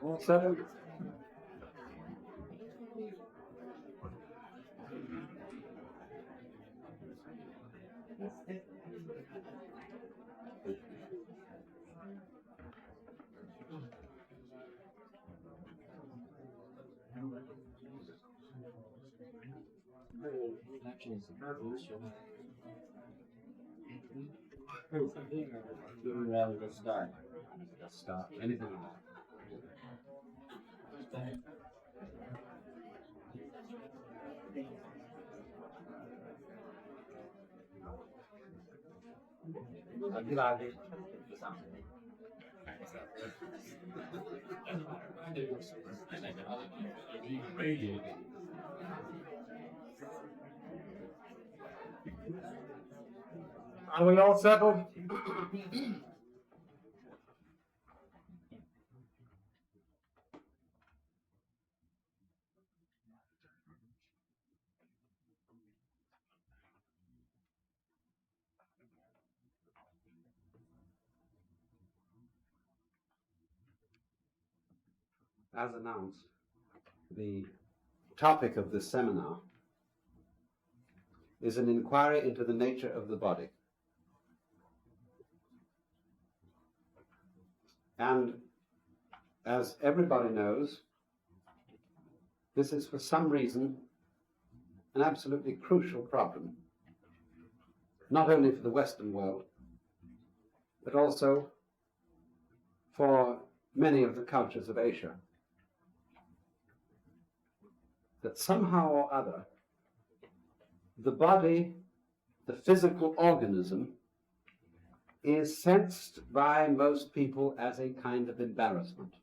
Also, Let's start. Let's start. Anything. are we all settled? As announced, the topic of this seminar is an inquiry into the nature of the body. And as everybody knows, this is for some reason an absolutely crucial problem, not only for the Western world, but also for many of the cultures of Asia. That somehow or other, the body, the physical organism, is sensed by most people as a kind of embarrassment.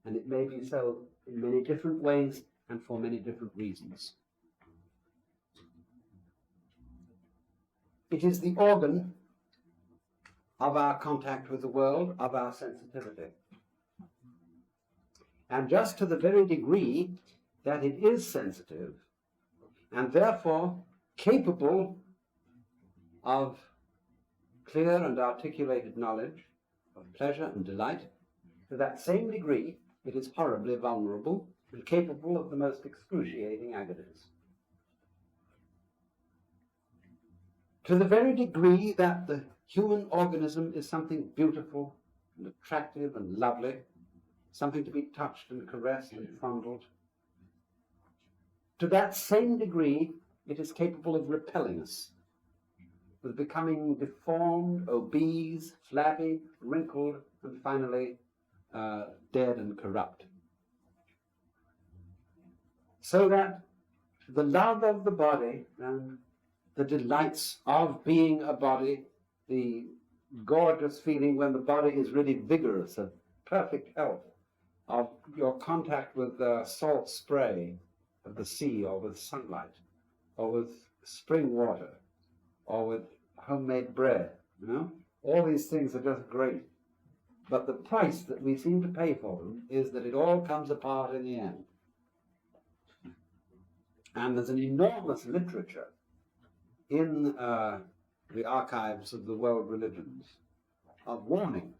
And it may be so in many different ways and for many different reasons. It is the organ of our contact with the world, of our sensitivity. And just to the very degree that it is sensitive, and therefore capable of clear and articulated knowledge, of pleasure and delight, to that same degree it is horribly vulnerable and capable of the most excruciating agonies. To the very degree that the human organism is something beautiful and attractive and lovely, something to be touched and caressed and fondled, to that same degree it is capable of repelling us, with becoming deformed, obese, flabby, wrinkled, and finally dead and corrupt. So that the love of the body and the delights of being a body, the gorgeous feeling when the body is really vigorous, of perfect health, of your contact with salt spray of the sea, or with sunlight, or with spring water, or with homemade bread, all these things are just great. But the price that we seem to pay for them is that it all comes apart in the end. And there's an enormous literature in the archives of the world religions of warning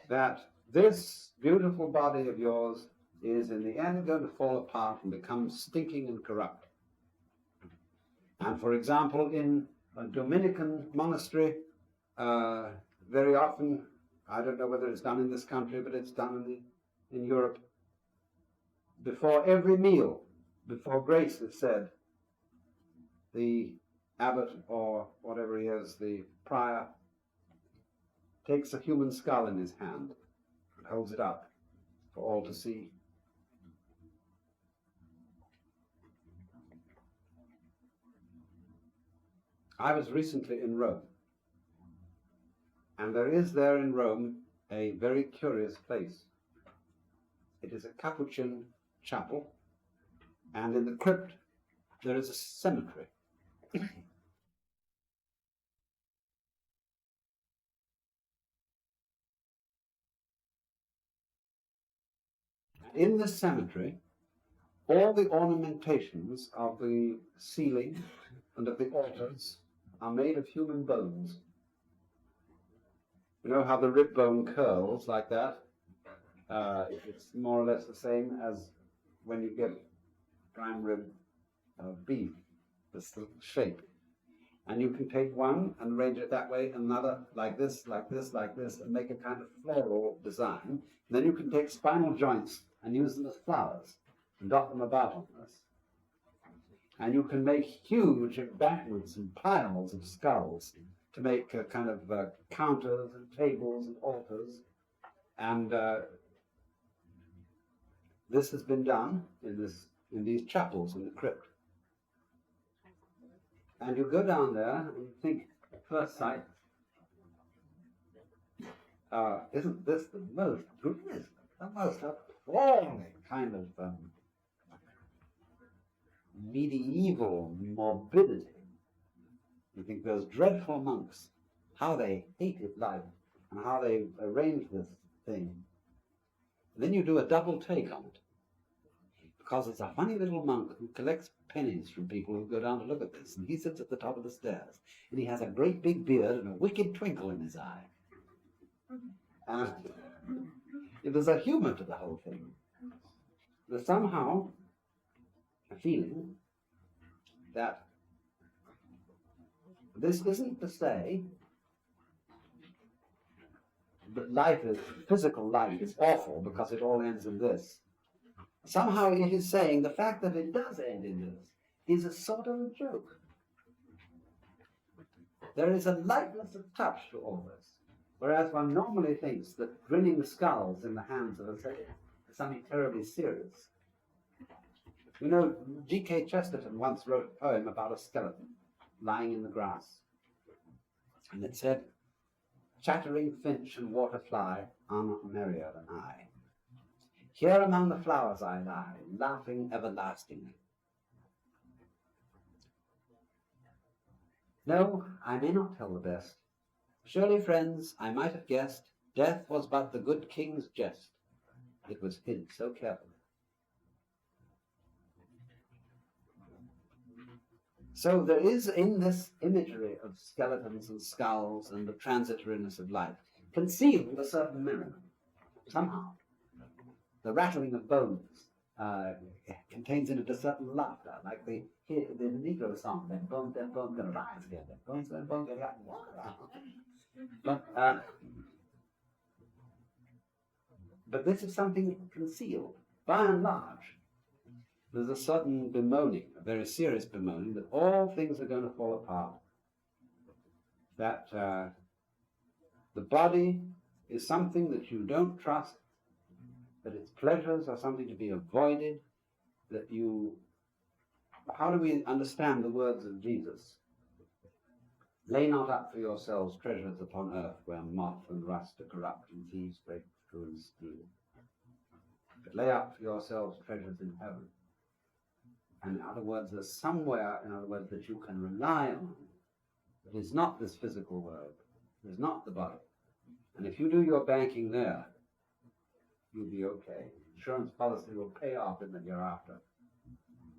that this beautiful body of yours is in the end going to fall apart and become stinking and corrupt. And for example, in a Dominican monastery, very often, I don't know whether it's done in this country, but it's done in Europe, before every meal, before grace is said, the abbot, or whatever he is, the prior, takes a human skull in his hand and holds it up for all to see. I was recently in Rome, and there is there in Rome a very curious place. It is a Capuchin chapel, and in the crypt there is a cemetery. In this cemetery, all the ornamentations of the ceiling and of the altars are made of human bones. You know how the rib bone curls like that? It's more or less the same as when you get prime rib beef, this little shape. And you can take one and arrange it that way, another like this, like this, like this, and make a kind of floral design. And then you can take spinal joints and use them as flowers and dot them about on this. And you can make huge embankments and piles of skulls to make kind of counters and tables and altars. And this has been done in these chapels in the crypt. And you go down there and you think, at first sight, isn't this the most goodness, the most appalling kind of medieval morbidity? You think those dreadful monks, how they hated life and how they arranged this thing. And then you do a double take on it. Because it's a funny little monk who collects pennies from people who go down to look at this. And he sits at the top of the stairs. And he has a great big beard and a wicked twinkle in his eye. And there's a humor to the whole thing. There's somehow a feeling that this isn't to say that physical life is awful because it all ends in this. Somehow it is saying the fact that it does end in this is a sort of a joke. There is a lightness of touch to all this, whereas one normally thinks that grinning skulls in the hands of a saint is something terribly serious. You know, G.K. Chesterton once wrote a poem about a skeleton lying in the grass. And it said, "Chattering finch and waterfly are not merrier than I. Here among the flowers I lie, laughing everlastingly." No, I may not tell the best. Surely, friends, I might have guessed, death was but the good king's jest. It was hid so carefully. So there is in this imagery of skeletons and skulls and the transitoriness of life concealed a certain merriment, somehow. The rattling of bones contains in it a certain laughter, like the Negro song, "Them bones gonna rise again, them bones gonna walk around." But this is something concealed. By and large, there's a certain bemoaning, a very serious bemoaning, that all things are going to fall apart. That the body is something that you don't trust, that its pleasures are something to be avoided, that you... How do we understand the words of Jesus? "Lay not up for yourselves treasures upon earth, where moth and rust do corrupt and thieves break through and steal. But lay up for yourselves treasures in heaven." And in other words, there's somewhere, that you can rely on. It is not this physical world. It is not the body. And if you do your banking there, you'll be okay. Insurance policy will pay off in the hereafter.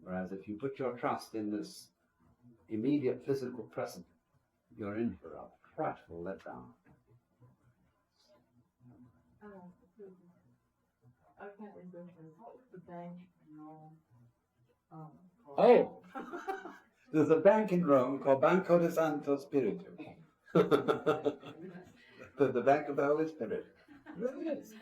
Whereas if you put your trust in this immediate physical present, you're in for a frightful letdown. Oh, there's a bank in Rome called Banco de Santo Spiritu. the Bank of the Holy Spirit. Really is.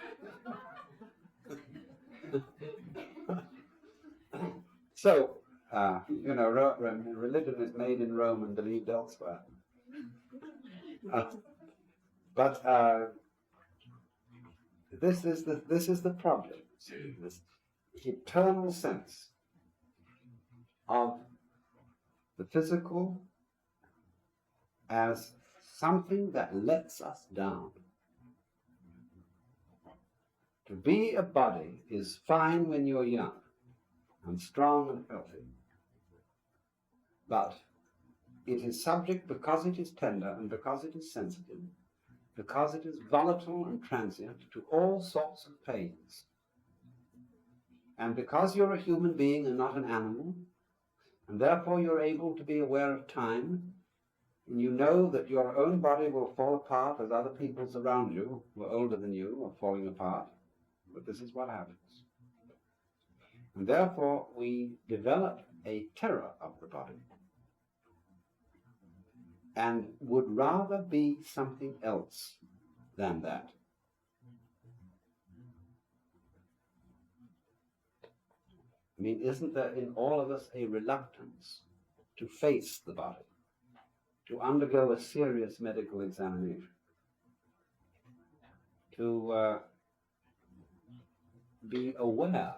So, religion is made in Rome and believed elsewhere. But this is the problem. This eternal sense of the physical as something that lets us down. To be a body is fine when you're young and strong and healthy. But it is subject, because it is tender and because it is sensitive, because it is volatile and transient, to all sorts of pains. And because you're a human being and not an animal, and therefore you're able to be aware of time, And you know that your own body will fall apart as other people's around you who are older than you are falling apart. But this is what happens. And therefore we develop a terror of the body and would rather be something else than that. I mean, isn't there in all of us a reluctance to face the body, to undergo a serious medical examination, to be aware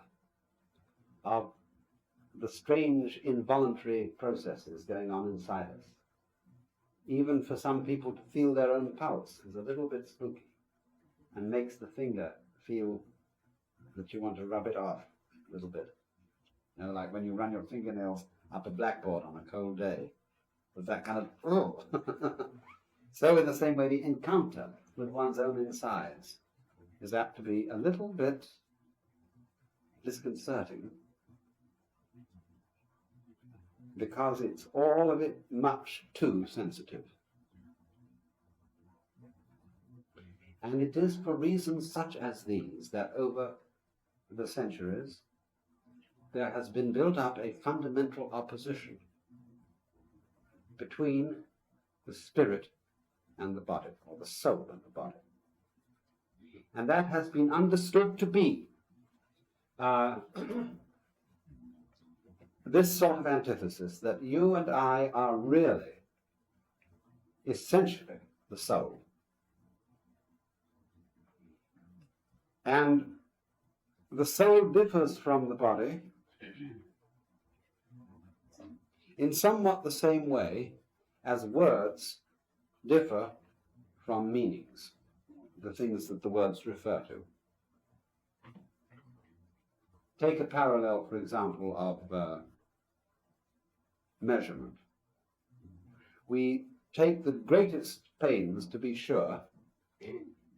of the strange involuntary processes going on inside us? Even for some people to feel their own pulse is a little bit spooky and makes the finger feel that you want to rub it off a little bit. You know, like when you run your fingernails up a blackboard on a cold day, with that kind of, oh. So in the same way, the encounter with one's own insides is apt to be a little bit disconcerting, because it's all of it much too sensitive. And it is for reasons such as these that over the centuries there has been built up a fundamental opposition between the spirit and the body, or the soul and the body. And that has been understood to be this sort of antithesis, that you and I are really, essentially, the soul. And the soul differs from the body in somewhat the same way as words differ from meanings, the things that the words refer to. Take a parallel, for example, of measurement. We take the greatest pains to be sure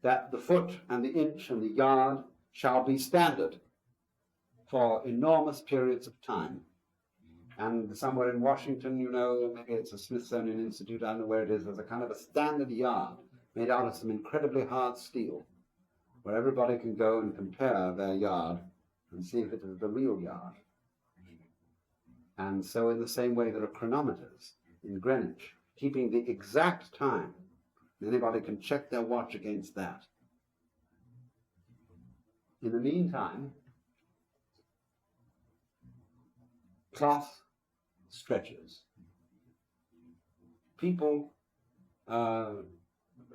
that the foot and the inch and the yard shall be standard for enormous periods of time. And somewhere in Washington, you know, maybe it's a Smithsonian Institute, I don't know where it is, there's a kind of a standard yard made out of some incredibly hard steel, where everybody can go and compare their yard and see if it is the real yard. And so in the same way, there are chronometers in Greenwich, keeping the exact time. Anybody can check their watch against that. In the meantime, cloth stretches. People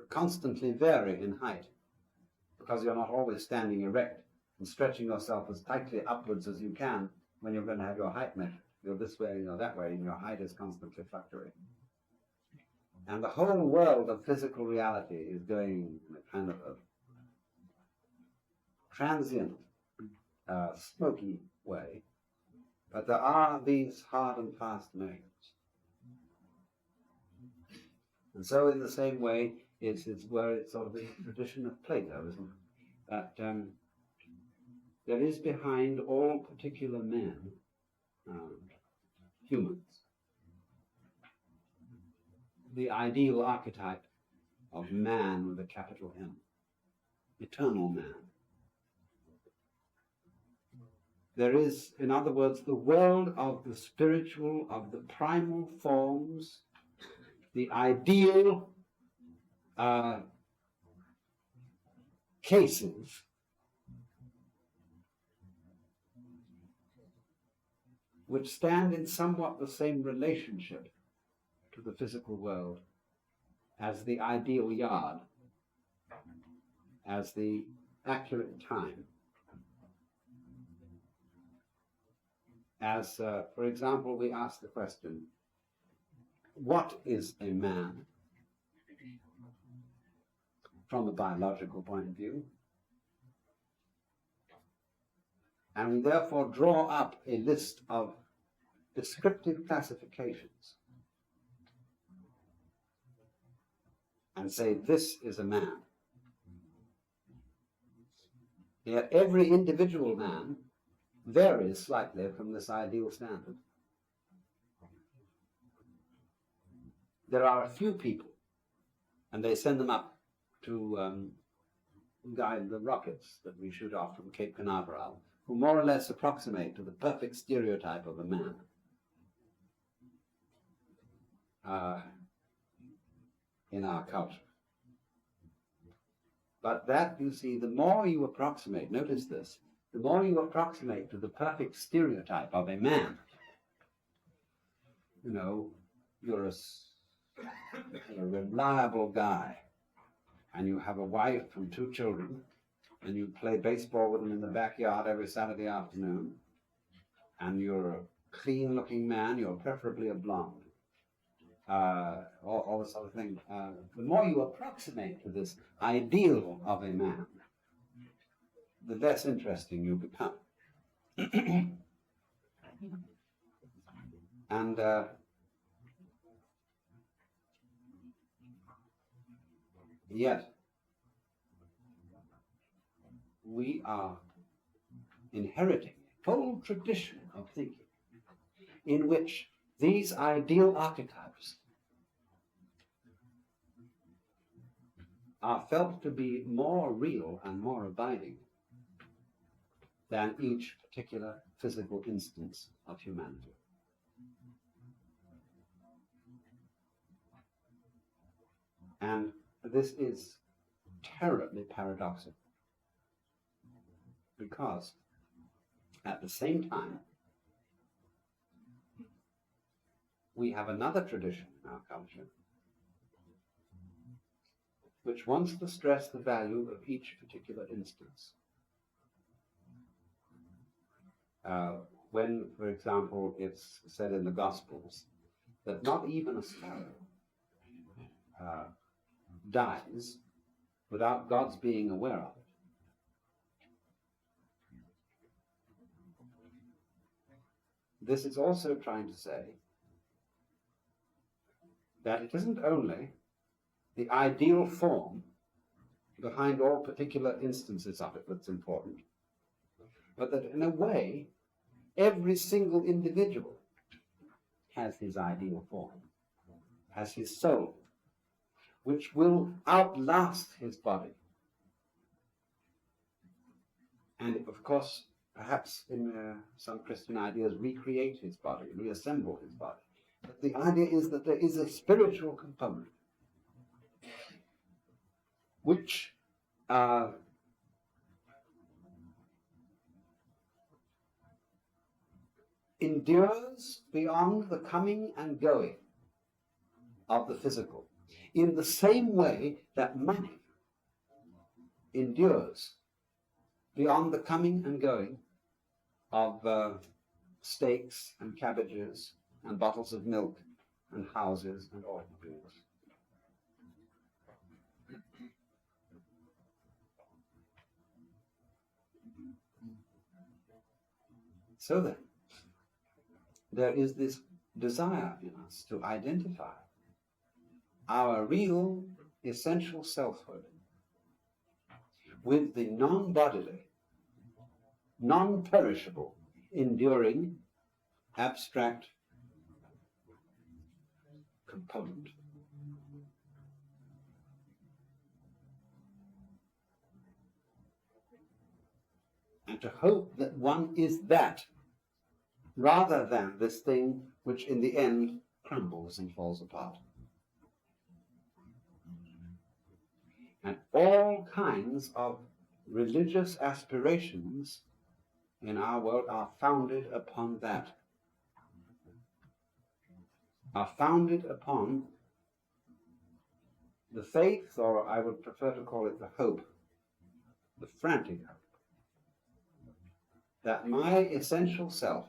constantly vary in height, because you're not always standing erect and stretching yourself as tightly upwards as you can when you're going to have your height measured. You're this way and you're that way, and your height is constantly fluctuating. And the whole world of physical reality is going in a kind of a transient, smoky way. But there are these hard and fast measures. And so in the same way, it's where it's sort of the tradition of Plato, isn't it? That there is behind all particular men, humans, the ideal archetype of man with a capital M, eternal man. There is, in other words, the world of the spiritual, of the primal forms, the ideal cases which stand in somewhat the same relationship to the physical world as the ideal yard, as the accurate time, as, for example, we ask the question, what is a man from a biological point of view? And we therefore draw up a list of descriptive classifications and say, this is a man. Yet every individual man varies slightly from this ideal standard. there are a few people, and they send them up to guide the rockets that we shoot off from Cape Canaveral, who more or less approximate to the perfect stereotype of a man. In our culture. But that, you see, the more you approximate, notice this, the more you approximate to the perfect stereotype of a man, you know, you're a reliable guy, and you have a wife and 2 children, and you play baseball with them in the backyard every Saturday afternoon, and you're a clean-looking man, you're preferably a blonde. All this sort of thing. The more you approximate to this ideal of a man, the less interesting you become. And yet, we are inheriting a whole tradition of thinking in which these ideal archetypes are felt to be more real and more abiding than each particular physical instance of humanity. And this is terribly paradoxical, because at the same time, we have another tradition in our culture which wants to stress the value of each particular instance. When, for example, it's said in the Gospels that not even a sparrow dies without God's being aware of it. This is also trying to say that it isn't only the ideal form behind all particular instances of it that's important, but that in a way, every single individual has his ideal form, has his soul, which will outlast his body. And of course, perhaps in some Christian ideas, recreate his body, reassemble his body. But the idea is that there is a spiritual component which endures beyond the coming and going of the physical, in the same way that money endures beyond the coming and going of steaks and cabbages and bottles of milk and houses and automobiles. So then, there is this desire in us to identify our real essential selfhood with the non-bodily, non-perishable, enduring, abstract component. And to hope that one is that, rather than this thing which in the end crumbles and falls apart. And all kinds of religious aspirations in our world are founded upon that, are founded upon the faith, or I would prefer to call it the hope, the frantic hope, that my essential self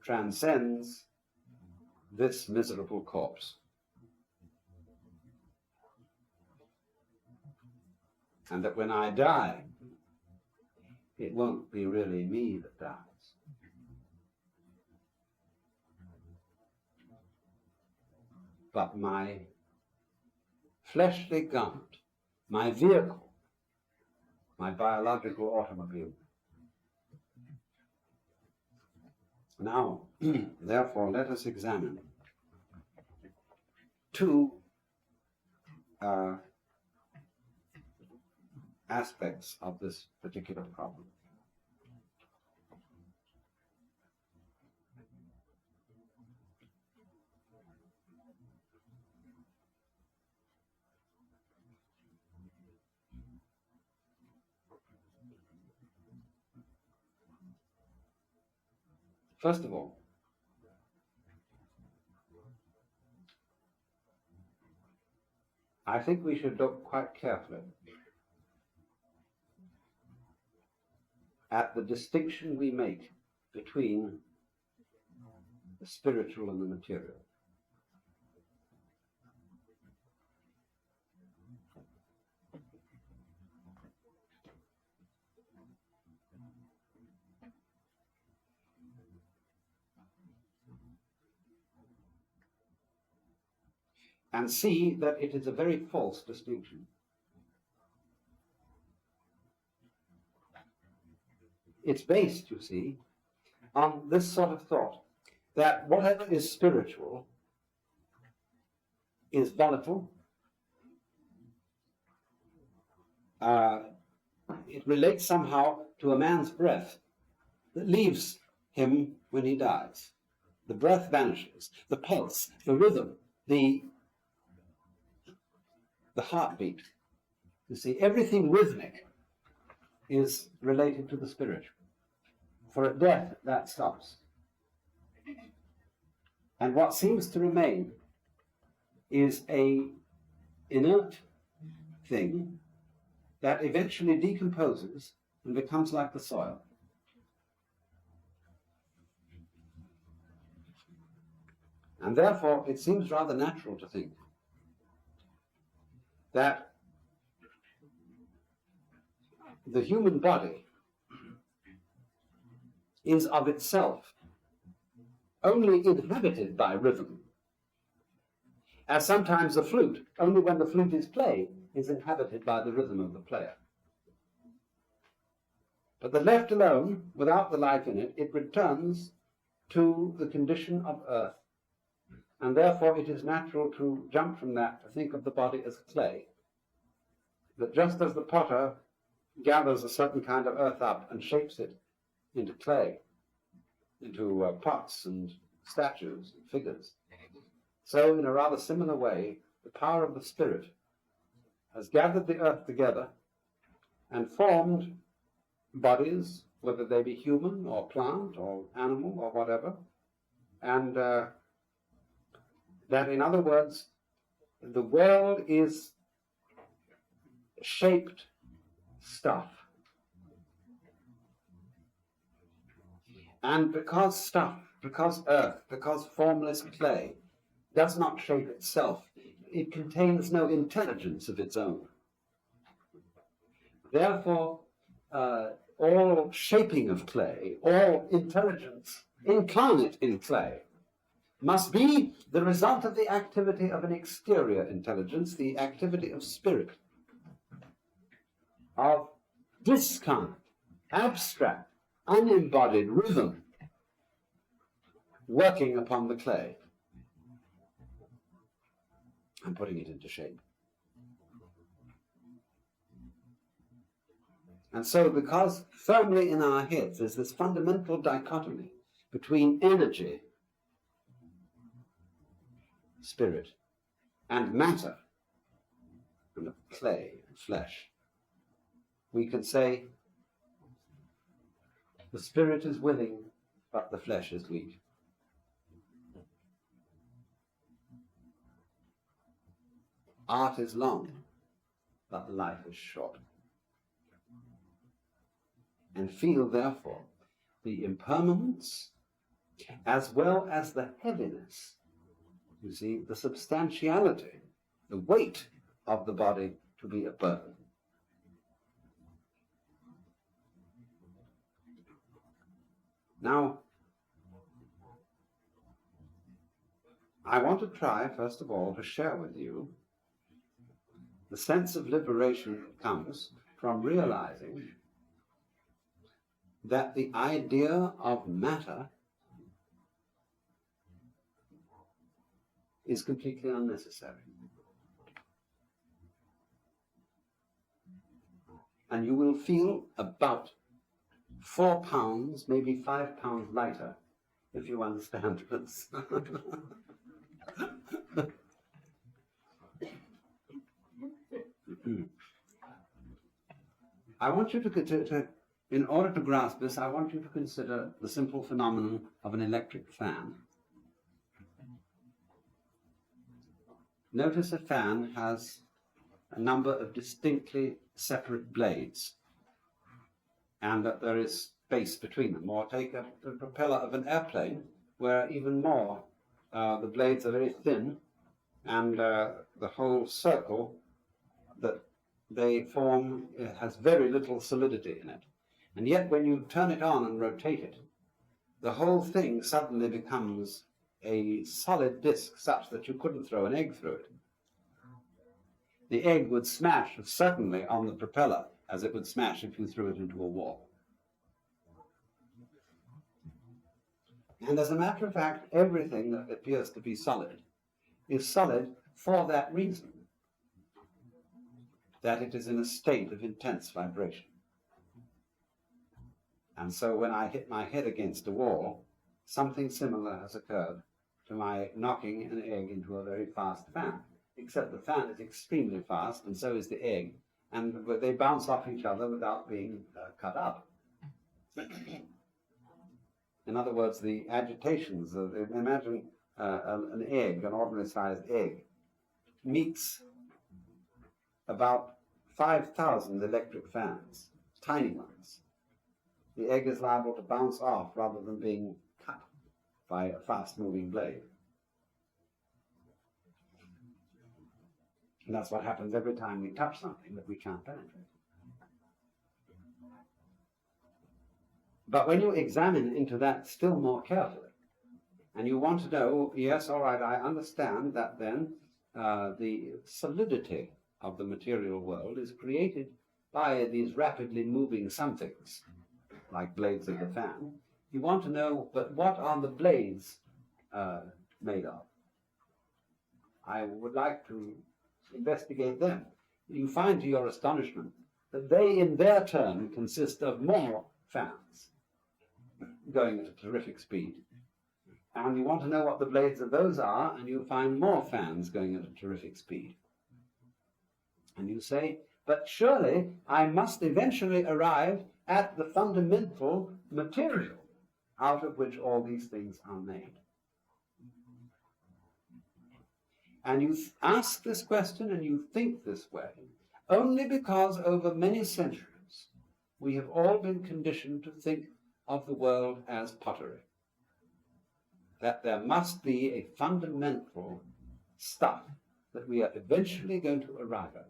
transcends this miserable corpse. And that when I die, it won't be really me that dies. But my fleshly garment, my vehicle, my biological automobile. Now, therefore, let us examine two aspects of this particular problem. First of all, I think we should look quite carefully at the distinction we make between the spiritual and the material. And see that it is a very false distinction. It's based, you see, on this sort of thought, that whatever is spiritual is volatile. It relates somehow to a man's breath that leaves him when he dies. The breath vanishes, the pulse, the rhythm, the heartbeat. You see, everything rhythmic is related to the spiritual. For at death, that stops. And what seems to remain is an inert thing that eventually decomposes and becomes like the soil. And therefore, it seems rather natural to think that the human body is of itself only inhabited by rhythm, as sometimes the flute, only when the flute is played, is inhabited by the rhythm of the player. But that left alone, without the life in it, it returns to the condition of earth. And therefore it is natural to jump from that to think of the body as clay. That just as the potter gathers a certain kind of earth up and shapes it into clay, into pots and statues and figures, so in a rather similar way, the power of the Spirit has gathered the earth together and formed bodies, whether they be human or plant or animal or whatever, and that, in other words, the world is shaped stuff. And because earth, because formless clay does not shape itself, it contains no intelligence of its own. Therefore, all shaping of clay, all intelligence incarnate in clay, must be the result of the activity of an exterior intelligence, the activity of spirit, of this kind, abstract, unembodied rhythm working upon the clay and putting it into shape. And so, because firmly in our heads there's this fundamental dichotomy between energy, spirit, and matter, and of clay and flesh, we can say the spirit is willing, but the flesh is weak. Art is long, but life is short. And feel, therefore, the impermanence as well as the heaviness, you see, the substantiality, the weight of the body to be a burden. Now, I want to try, first of all, to share with you the sense of liberation that comes from realizing that the idea of matter is completely unnecessary. And you will feel about 4 pounds, maybe 5 pounds lighter, if you understand this. I want you to, in order to grasp this, I want you to consider the simple phenomenon of an electric fan. Notice a fan has a number of distinctly separate blades, and that there is space between them. Or take the propeller of an airplane, where even more, the blades are very thin, and the whole circle that they form has very little solidity in it. And yet when you turn it on and rotate it, the whole thing suddenly becomes a solid disc such that you couldn't throw an egg through it. The egg would smash certainly on the propeller as it would smash if you threw it into a wall. And as a matter of fact, everything that appears to be solid is solid for that reason, that it is in a state of intense vibration. And so when I hit my head against a wall, something similar has occurred to my knocking an egg into a very fast fan, except the fan is extremely fast, and so is the egg, and they bounce off each other without being cut up. In other words, the agitations of, imagine an egg, an ordinary sized egg, meets about 5,000 electric fans, tiny ones. The egg is liable to bounce off rather than being cut by a fast-moving blade. And that's what happens every time we touch something that we can't penetrate. But when you examine into that still more carefully, and you want to know, yes, all right, I understand that then the solidity of the material world is created by these rapidly moving somethings, like blades of the fan. You want to know, but what are the blades made of? I would like to investigate them. You find to your astonishment that they in their turn consist of more fans going at a terrific speed. And you want to know what the blades of those are, and you find more fans going at a terrific speed. And you say, but surely I must eventually arrive at the fundamental material out of which all these things are made. And you ask this question and you think this way only because over many centuries we have all been conditioned to think of the world as pottery. That there must be a fundamental stuff that we are eventually going to arrive at.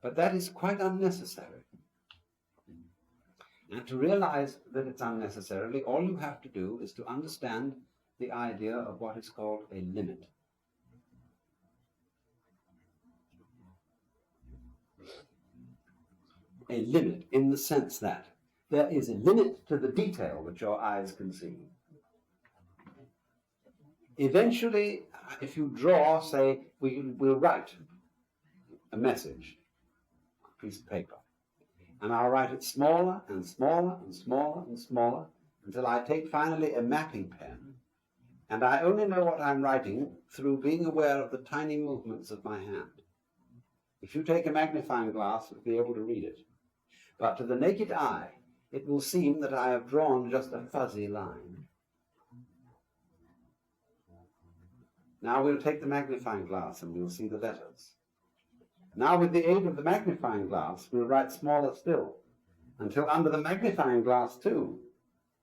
But that is quite unnecessary. And to realize that it's unnecessarily, all you have to do is to understand the idea of what is called a limit. A limit in the sense that there is a limit to the detail that your eyes can see. Eventually, if you draw, say, we'll write a message, a piece of paper, and I'll write it smaller and smaller and smaller and smaller until I take finally a mapping pen, and I only know what I'm writing through being aware of the tiny movements of my hand. If you take a magnifying glass, you'll be able to read it. But to the naked eye, it will seem that I have drawn just a fuzzy line. Now we'll take the magnifying glass and we'll see the letters. Now with the aid of the magnifying glass, we'll write smaller still, until under the magnifying glass too,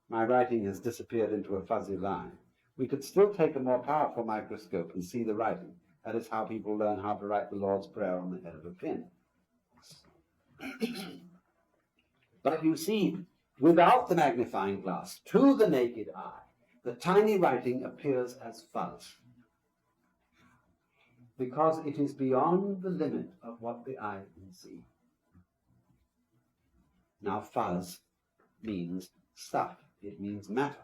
my writing has disappeared into a fuzzy line. We could still take a more powerful microscope and see the writing. That is how people learn how to write the Lord's Prayer on the head of a pin. But you see, without the magnifying glass, to the naked eye, the tiny writing appears as fuzz, because it is beyond the limit of what the eye can see. Now, fuzz means stuff. It means matter.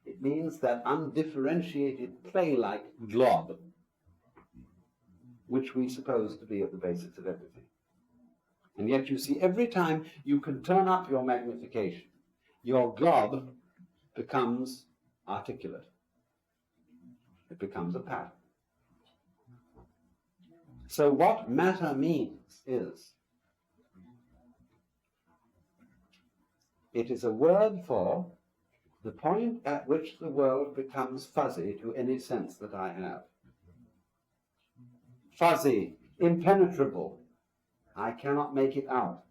It means that undifferentiated clay-like glob, which we suppose to be at the basis of everything. And yet you see, every time you can turn up your magnification, your glob becomes articulate. It becomes a pattern. So what matter means is, it is a word for the point at which the world becomes fuzzy to any sense that I have. Fuzzy, impenetrable. I cannot make it out.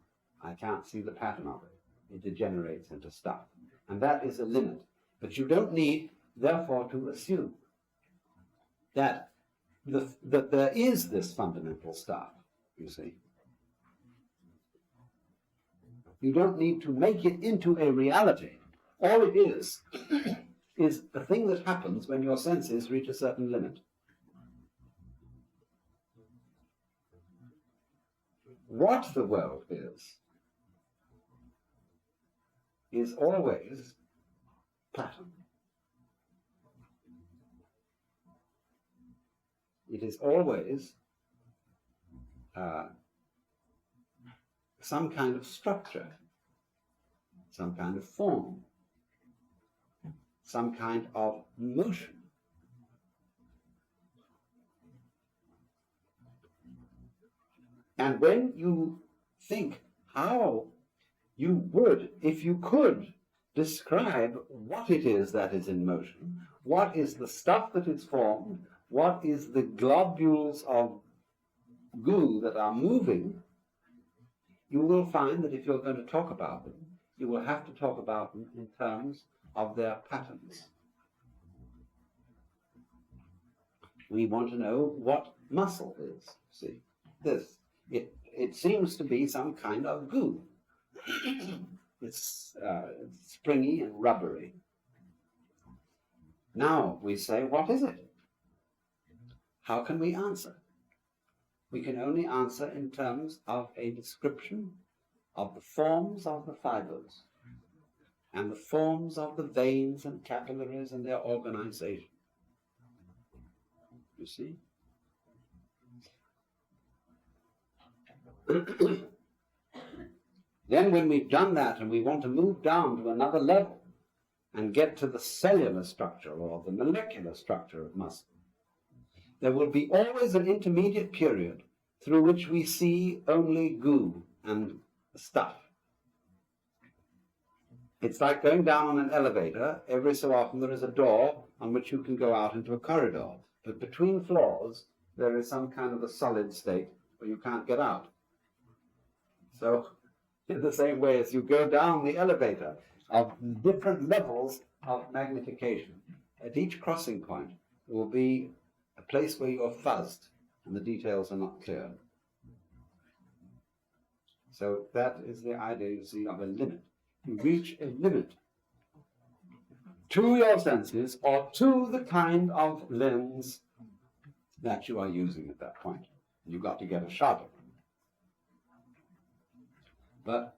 I can't see the pattern of it. It degenerates into stuff. And that is a limit. But you don't need, therefore, to assume that there is this fundamental stuff, you see. You don't need to make it into a reality. All it is a thing that happens when your senses reach a certain limit. What the world is always pattern. It is always some kind of structure, some kind of form, some kind of motion. And when you think how you would, if you could, describe what it is that is in motion, what is the stuff that is formed, what is the globules of goo that are moving, you will find that if you're going to talk about them, you will have to talk about them in terms of their patterns. We want to know what muscle is. See, this. It seems to be some kind of goo. It's springy and rubbery. Now we say, what is it? How can we answer? We can only answer in terms of a description of the forms of the fibers and the forms of the veins and capillaries and their organization. You see? Then when we've done that and we want to move down to another level and get to the cellular structure or the molecular structure of muscle, there will be always an intermediate period through which we see only goo and stuff. It's like going down on an elevator. Every so often there is a door on which you can go out into a corridor. But between floors, there is some kind of a solid state where you can't get out. So, in the same way as you go down the elevator of different levels of magnification, at each crossing point will be a place where you're fuzzed and the details are not clear. So that is the idea, you see, of a limit. You reach a limit to your senses or to the kind of lens that you are using at that point. You've got to get a shot of it. But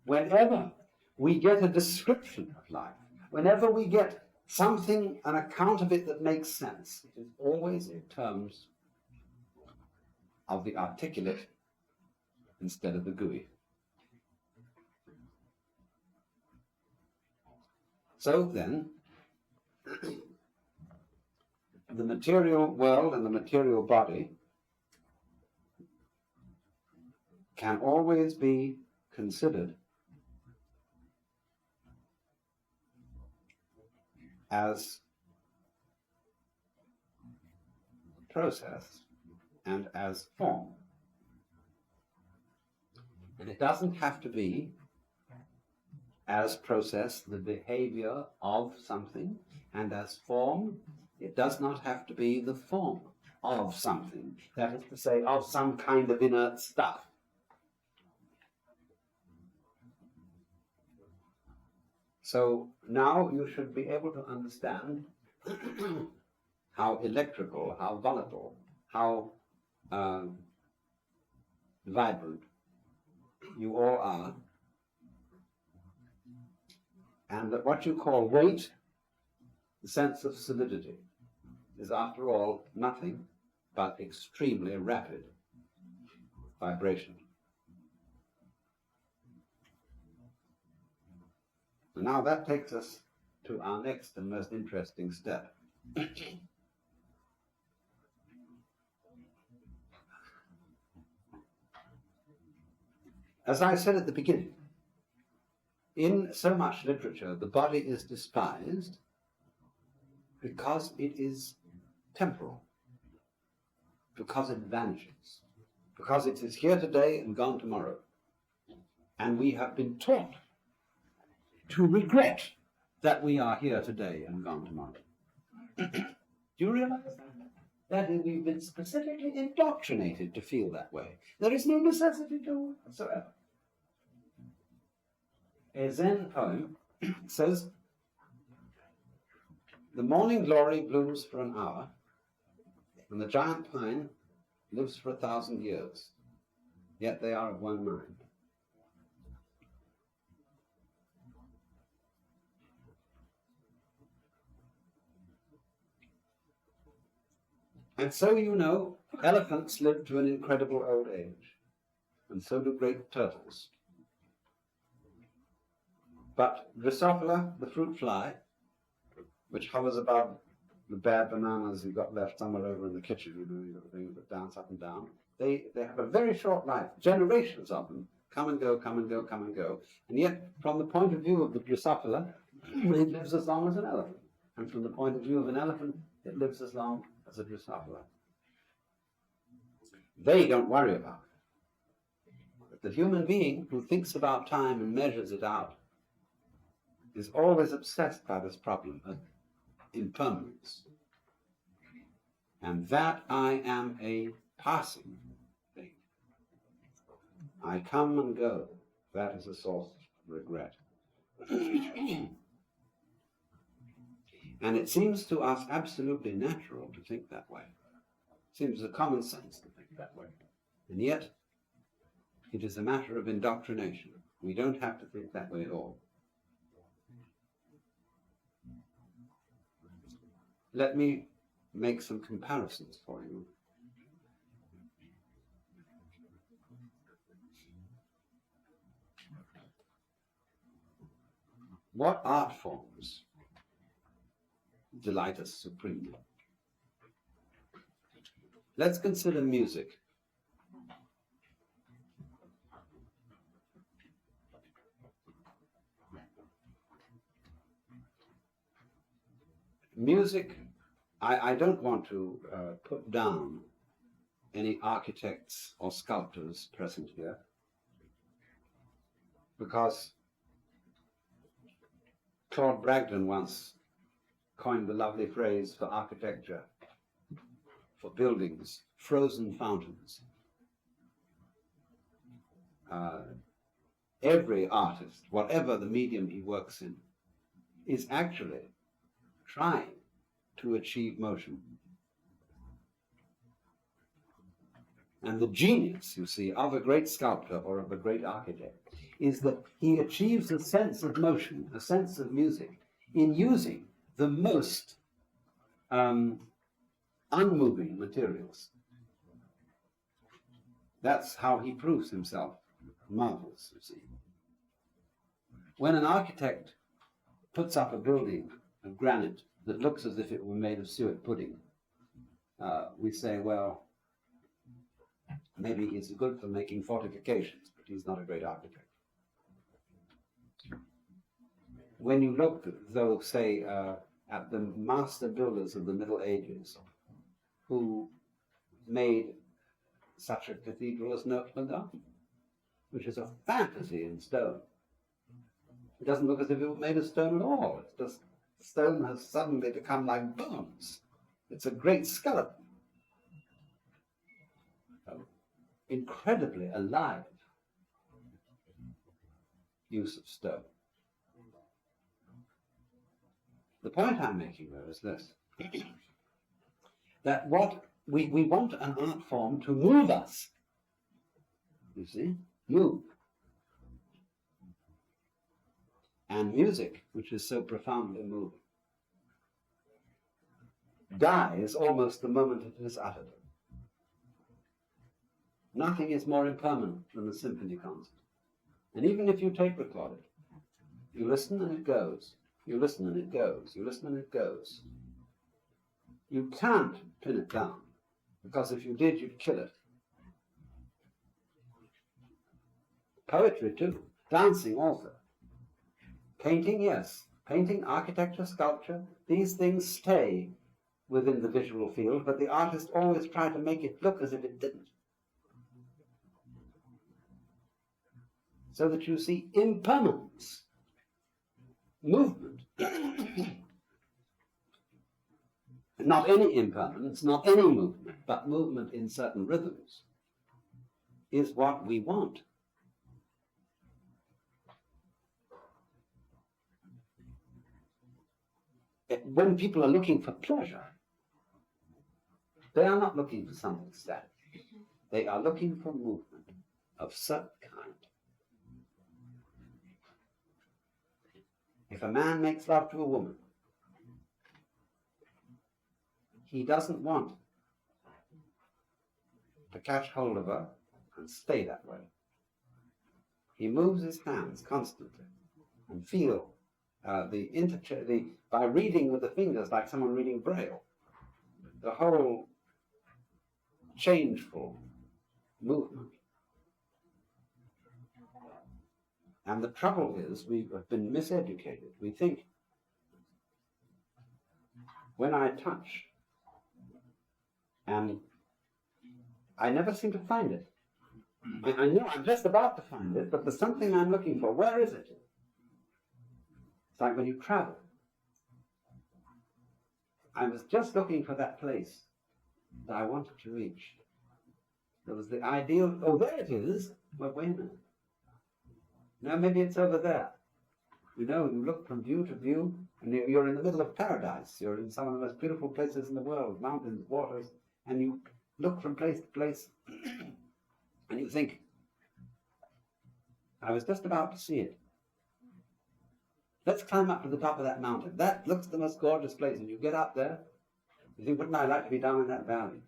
whenever we get a description of life, whenever we get something, an account of it that makes sense, it is always in terms of the articulate instead of the gooey. So then, the material world and the material body can always be considered as process and as form. And it doesn't have to be as process the behavior of something, and as form, it does not have to be the form of something. That is to say, of some kind of inert stuff. So now you should be able to understand how electrical, how volatile, how vibrant you all are, and that what you call weight the sense of solidity is, after all, nothing but extremely rapid vibration. And now that takes us to our next and most interesting step. As I said at the beginning, in so much literature, the body is despised because it is temporal, because it vanishes, because it is here today and gone tomorrow. And we have been taught to regret that we are here today and gone tomorrow. Do you realize that? That we've been specifically indoctrinated to feel that way. There is no necessity to whatsoever. A Zen poem says, "The morning glory blooms for an hour, and the giant pine lives for 1,000 years, yet they are of one mind." And so, you know, elephants live to an incredible old age, and so do great turtles. But Drosophila, the fruit fly, which hovers above the bad bananas you've got left somewhere over in the kitchen, you know, you've got the thing that dance up and down, they have a very short life. Generations of them come and go, come and go, come and go. And yet, from the point of view of the Drosophila, it lives as long as an elephant. And from the point of view of an elephant, it lives as long as a Drosophila. They don't worry about it. But the human being who thinks about time and measures it out is always obsessed by this problem of impermanence. And that I am a passing thing. I come and go. That is a source of regret. And it seems to us absolutely natural to think that way. It seems a common sense to think that way. And yet, it is a matter of indoctrination. We don't have to think that way at all. Let me make some comparisons for you. What art forms delight us supremely? Let's consider music. Music, I don't want to put down any architects or sculptors present here, because Claude Bragdon once coined the lovely phrase for architecture, for buildings, frozen fountains. Every artist, whatever the medium he works in, is actually trying to achieve motion. And the genius, you see, of a great sculptor or of a great architect is that he achieves a sense of motion, a sense of music, in using the most unmoving materials. That's how he proves himself marvelous, you see. When an architect puts up a building of granite that looks as if it were made of suet pudding, we say, well, maybe he's good for making fortifications, but he's not a great architect. When you look, though, say, at the master builders of the Middle Ages, who made such a cathedral as Notre Dame, which is a fantasy in stone. It doesn't look as if it was made of stone at all. It's just stone has suddenly become like bones. It's a great skeleton. Incredibly alive use of stone. The point I'm making, though, is this. That what we want an art form to move us. You see? Move. And music, which is so profoundly moving, dies almost the moment it is uttered. Nothing is more impermanent than a symphony concert. And even if you tape record it, you listen and it goes. You listen and it goes. You listen and it goes. You can't pin it down, because if you did, you'd kill it. Poetry too. Dancing also. Painting, yes. Painting, architecture, sculpture, these things stay within the visual field, but the artist always tries to make it look as if it didn't. So that you see impermanence, movement. Not any impermanence, not any movement, but movement in certain rhythms is what we want. When people are looking for pleasure, they are not looking for something static. They are looking for movement of certain kind. If a man makes love to a woman, he doesn't want to catch hold of her and stay that way. He moves his hands constantly and feel by reading with the fingers like someone reading Braille, the whole changeful movement. And the trouble is, we have been miseducated. We think, when I touch, and I never seem to find it. I know I'm just about to find it, but there's something I'm looking for. Where is it? It's like when you travel. I was just looking for that place that I wanted to reach. There was the ideal, oh, there it is. Well, wait a minute. No, maybe it's over there. You know, you look from view to view, and you're in the middle of paradise. You're in some of the most beautiful places in the world, mountains, waters, and you look from place to place, and you think, I was just about to see it. Let's climb up to the top of that mountain. That looks the most gorgeous place. And you get up there, you think, wouldn't I like to be down in that valley?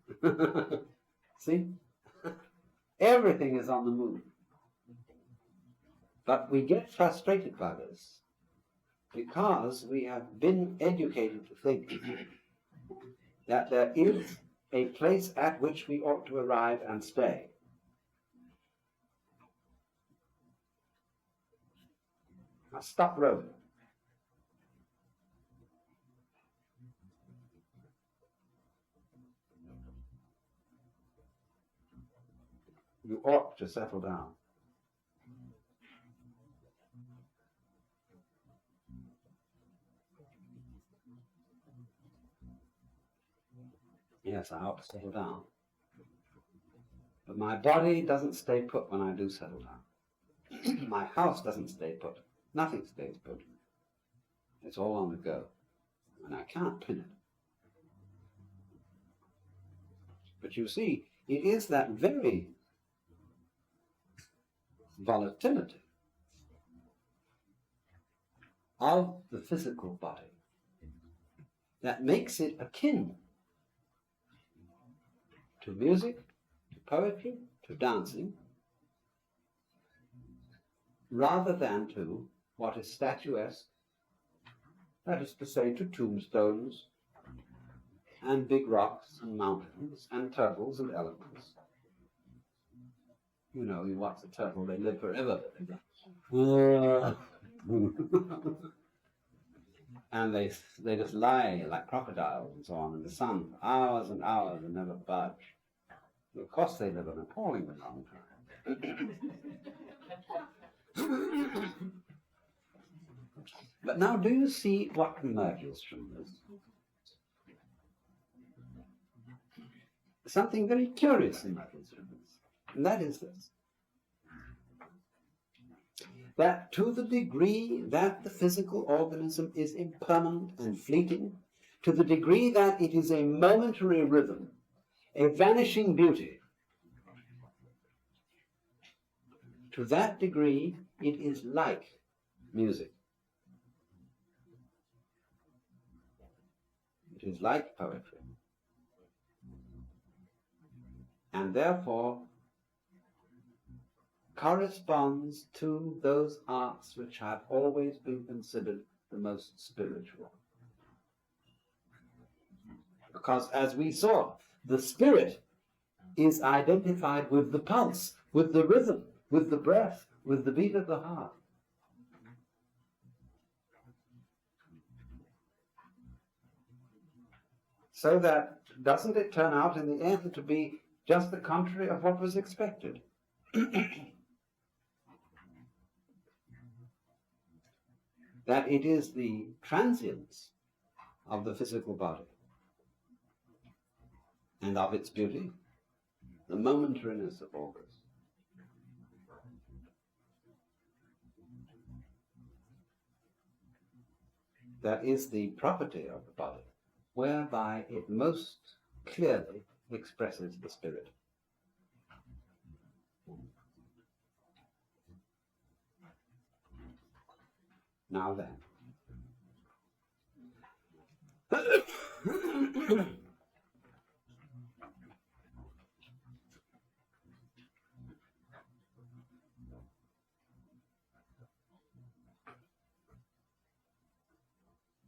See? Everything is on the move. But we get frustrated by this because we have been educated to think that there is a place at which we ought to arrive and stay. Now stop roving. You ought to settle down. Yes, I ought to settle down. But my body doesn't stay put when I do settle down. My house doesn't stay put. Nothing stays put. It's all on the go. And I can't pin it. But you see, it is that very volatility of the physical body that makes it akin to music, to poetry, to dancing, rather than to what is statuesque, that is to say, to tombstones and big rocks and mountains and turtles and elephants. You know, you watch the turtle, they live forever. And they just lie like crocodiles and so on in the sun for hours and hours and never budge. Of course they live an appallingly long time. But now do you see what emerges from this? Something very curious emerges from this. And that is this. That to the degree that the physical organism is impermanent and fleeting, to the degree that it is a momentary rhythm, a vanishing beauty, to that degree it is like music. It is like poetry. and therefore corresponds to those arts which have always been considered the most spiritual. Because as we saw, the spirit is identified with the pulse, with the rhythm, with the breath, with the beat of the heart. So that, doesn't it turn out in the end to be just the contrary of what was expected? That it is the transience of the physical body and of its beauty, the momentariness of all this, that is the property of the body, whereby it most clearly expresses the spirit. Now then,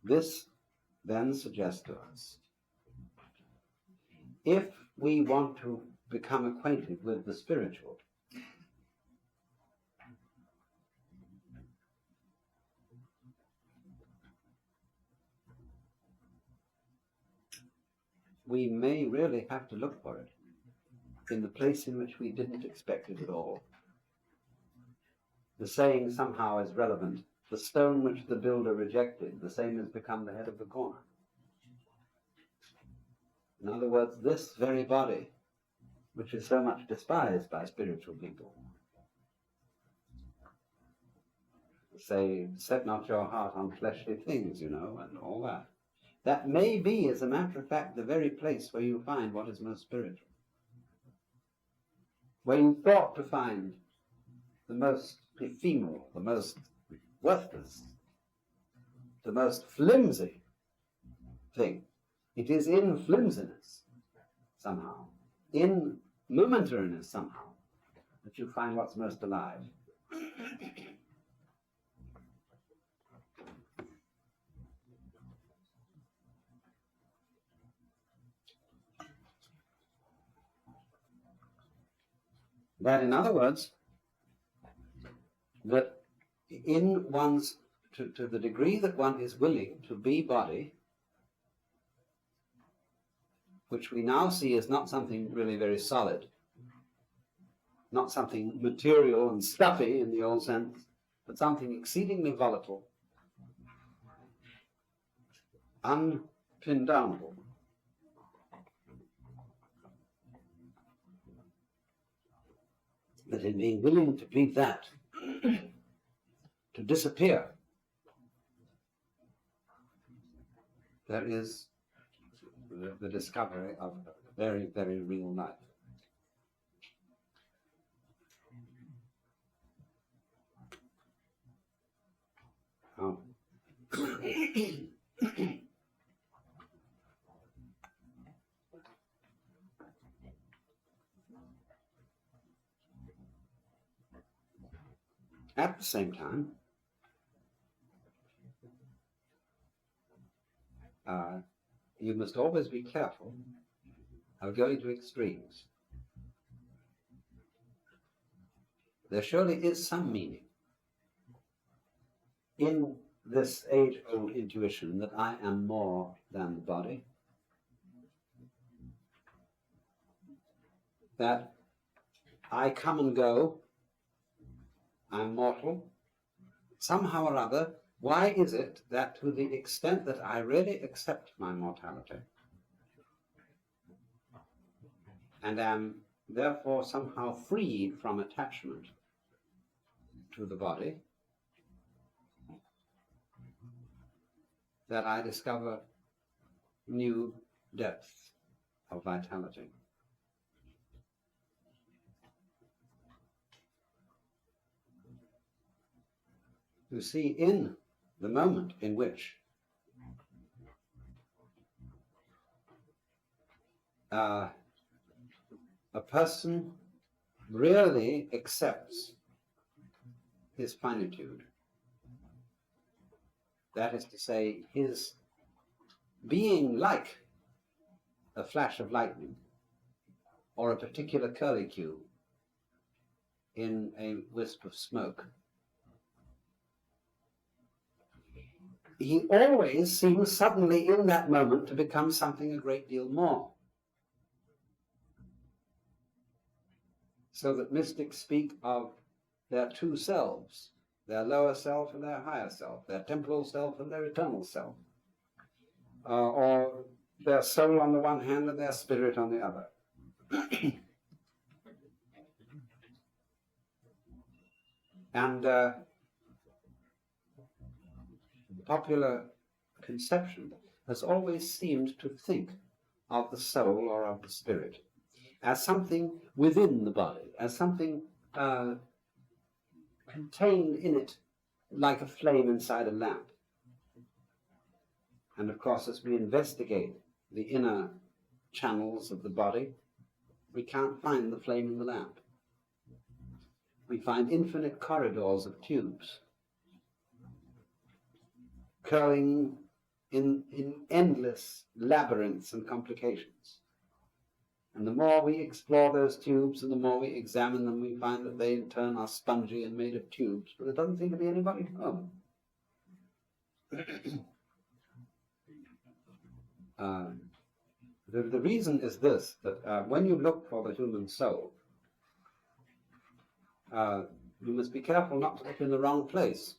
this then suggests to us, if we want to become acquainted with the spiritual, we may really have to look for it in the place in which we didn't expect it at all. The saying somehow is relevant. The stone which the builder rejected, the same has become the head of the corner. In other words, this very body, which is so much despised by spiritual people, say, set not your heart on fleshly things, and all that. That may be, as a matter of fact, the very place where you find what is most spiritual. Where you thought to find the most ephemeral, the most worthless, the most flimsy thing. It is in flimsiness, somehow, in momentariness, somehow, that you find what's most alive. That, in other words, that in one's, to the degree that one is willing to be body, which we now see as not something really very solid, not something material and stuffy in the old sense, but something exceedingly volatile, unpin-downable. That in being willing to be that, to disappear, there is the discovery of a very, very real life. At the same time, you must always be careful of going to extremes. There surely is some meaning in this age-old intuition that I am more than the body, that I come and go, I'm mortal, somehow or other. Why is it that to the extent that I really accept my mortality and am therefore somehow freed from attachment to the body, that I discover new depths of vitality? You see, in the moment in which a person really accepts his finitude. That is to say, his being like a flash of lightning or a particular curlicue in a wisp of smoke. He always seems suddenly in that moment to become something a great deal more. So that mystics speak of their two selves, their lower self and their higher self, their temporal self and their eternal self, or their soul on the one hand and their spirit on the other. And the popular conception has always seemed to think of the soul or of the spirit as something within the body, as something contained in it like a flame inside a lamp. And of course, as we investigate the inner channels of the body, we can't find the flame in the lamp. We find infinite corridors of tubes curling in endless labyrinths and complications. And the more we explore those tubes and the more we examine them, we find that they in turn are spongy and made of tubes, but there doesn't seem to be anybody home. The reason is this, that when you look for the human soul, you must be careful not to look in the wrong place.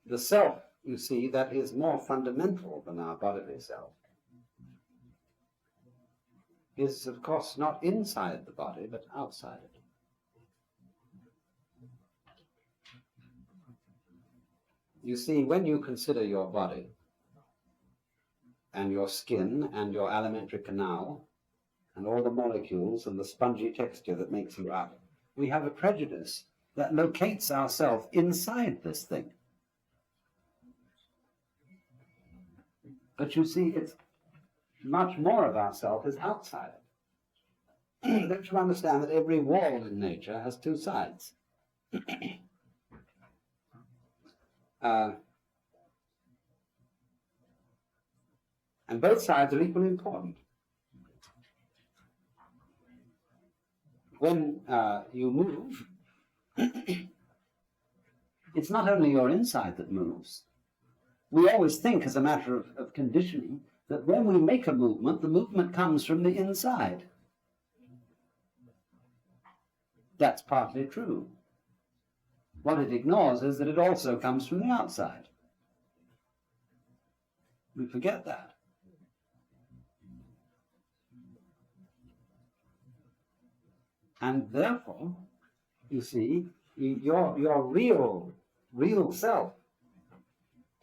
The self, you see, that is more fundamental than our bodily self, is, of course, not inside the body, but outside it. You see, when you consider your body and your skin and your alimentary canal and all the molecules and the spongy texture that makes you up, we have a prejudice that locates ourselves inside this thing. But you see, it's much more of ourself is outside it. Don't you understand that every wall in nature has two sides? And both sides are equally important. When you move, it's not only your inside that moves. We always think, as a matter of conditioning, that when we make a movement, the movement comes from the inside. That's partly true. What it ignores is that it also comes from the outside. We forget that. And therefore, you see, your real self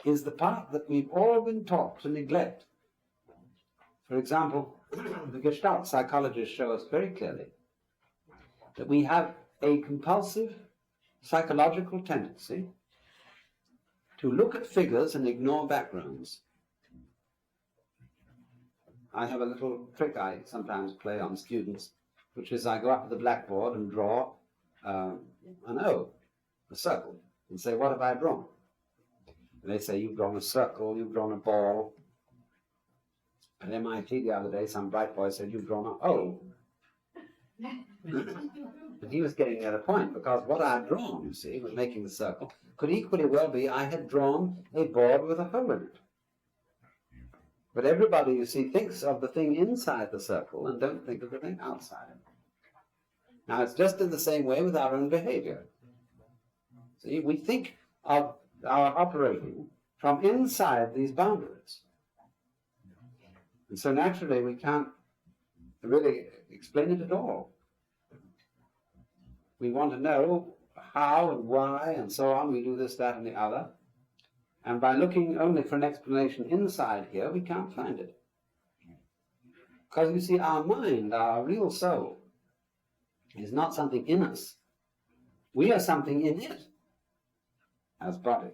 is the part that we've all been taught to neglect. For example, the Gestalt psychologists show us very clearly that we have a compulsive psychological tendency to look at figures and ignore backgrounds. I have a little trick I sometimes play on students, which is I go up to the blackboard and draw an O, a circle, and say, what have I drawn? And they say, you've drawn a circle, you've drawn a ball. At MIT the other day, some bright boy said, you've drawn an O. And he was getting at a point, because what I had drawn, you see, when making the circle, could equally well be I had drawn a board with a hole in it. But everybody, you see, thinks of the thing inside the circle and don't think of the thing outside it. Now, it's just in the same way with our own behavior. See, we think of our operating from inside these boundaries. And so naturally we can't really explain it at all. We want to know how and why and so on. We do this, that, and the other. And by looking only for an explanation inside here, we can't find it. Because you see, our mind, our real soul, is not something in us. We are something in it, as body.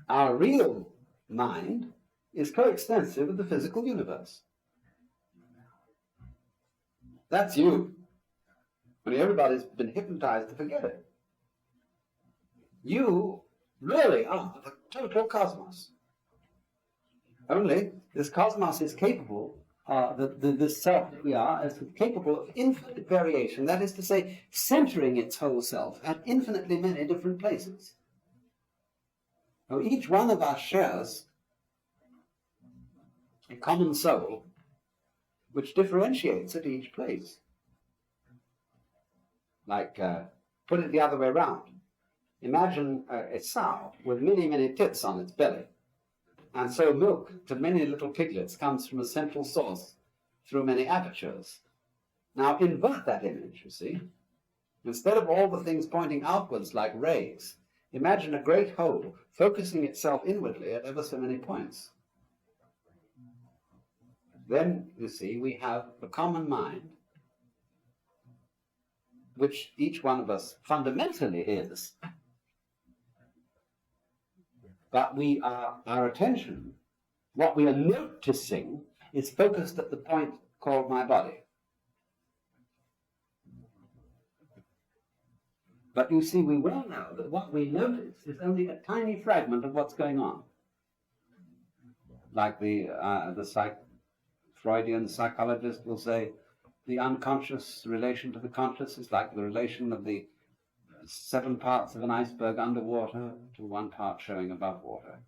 Our real mind is coextensive with the physical universe. That's you. I mean, everybody's been hypnotized to forget it. You really are the total cosmos. Only this cosmos is capable, this self that we are, is capable of infinite variation, that is to say, centering its whole self at infinitely many different places. Now, each one of us shares a common soul which differentiates at each place. Like, put it the other way around. Imagine a sow with many, many tits on its belly. And so milk to many little piglets comes from a central source through many apertures. Now invert that image, you see. Instead of all the things pointing outwards like rays, imagine a great hole focusing itself inwardly at ever so many points. Then, you see, we have the common mind, which each one of us fundamentally is. But our attention, what we are noticing, is focused at the point called my body. But you see, we well know that what we notice is only a tiny fragment of what's going on. Like the Freudian psychologist will say, the unconscious relation to the conscious is like the relation of the 7 parts of an iceberg underwater to 1 part showing above water.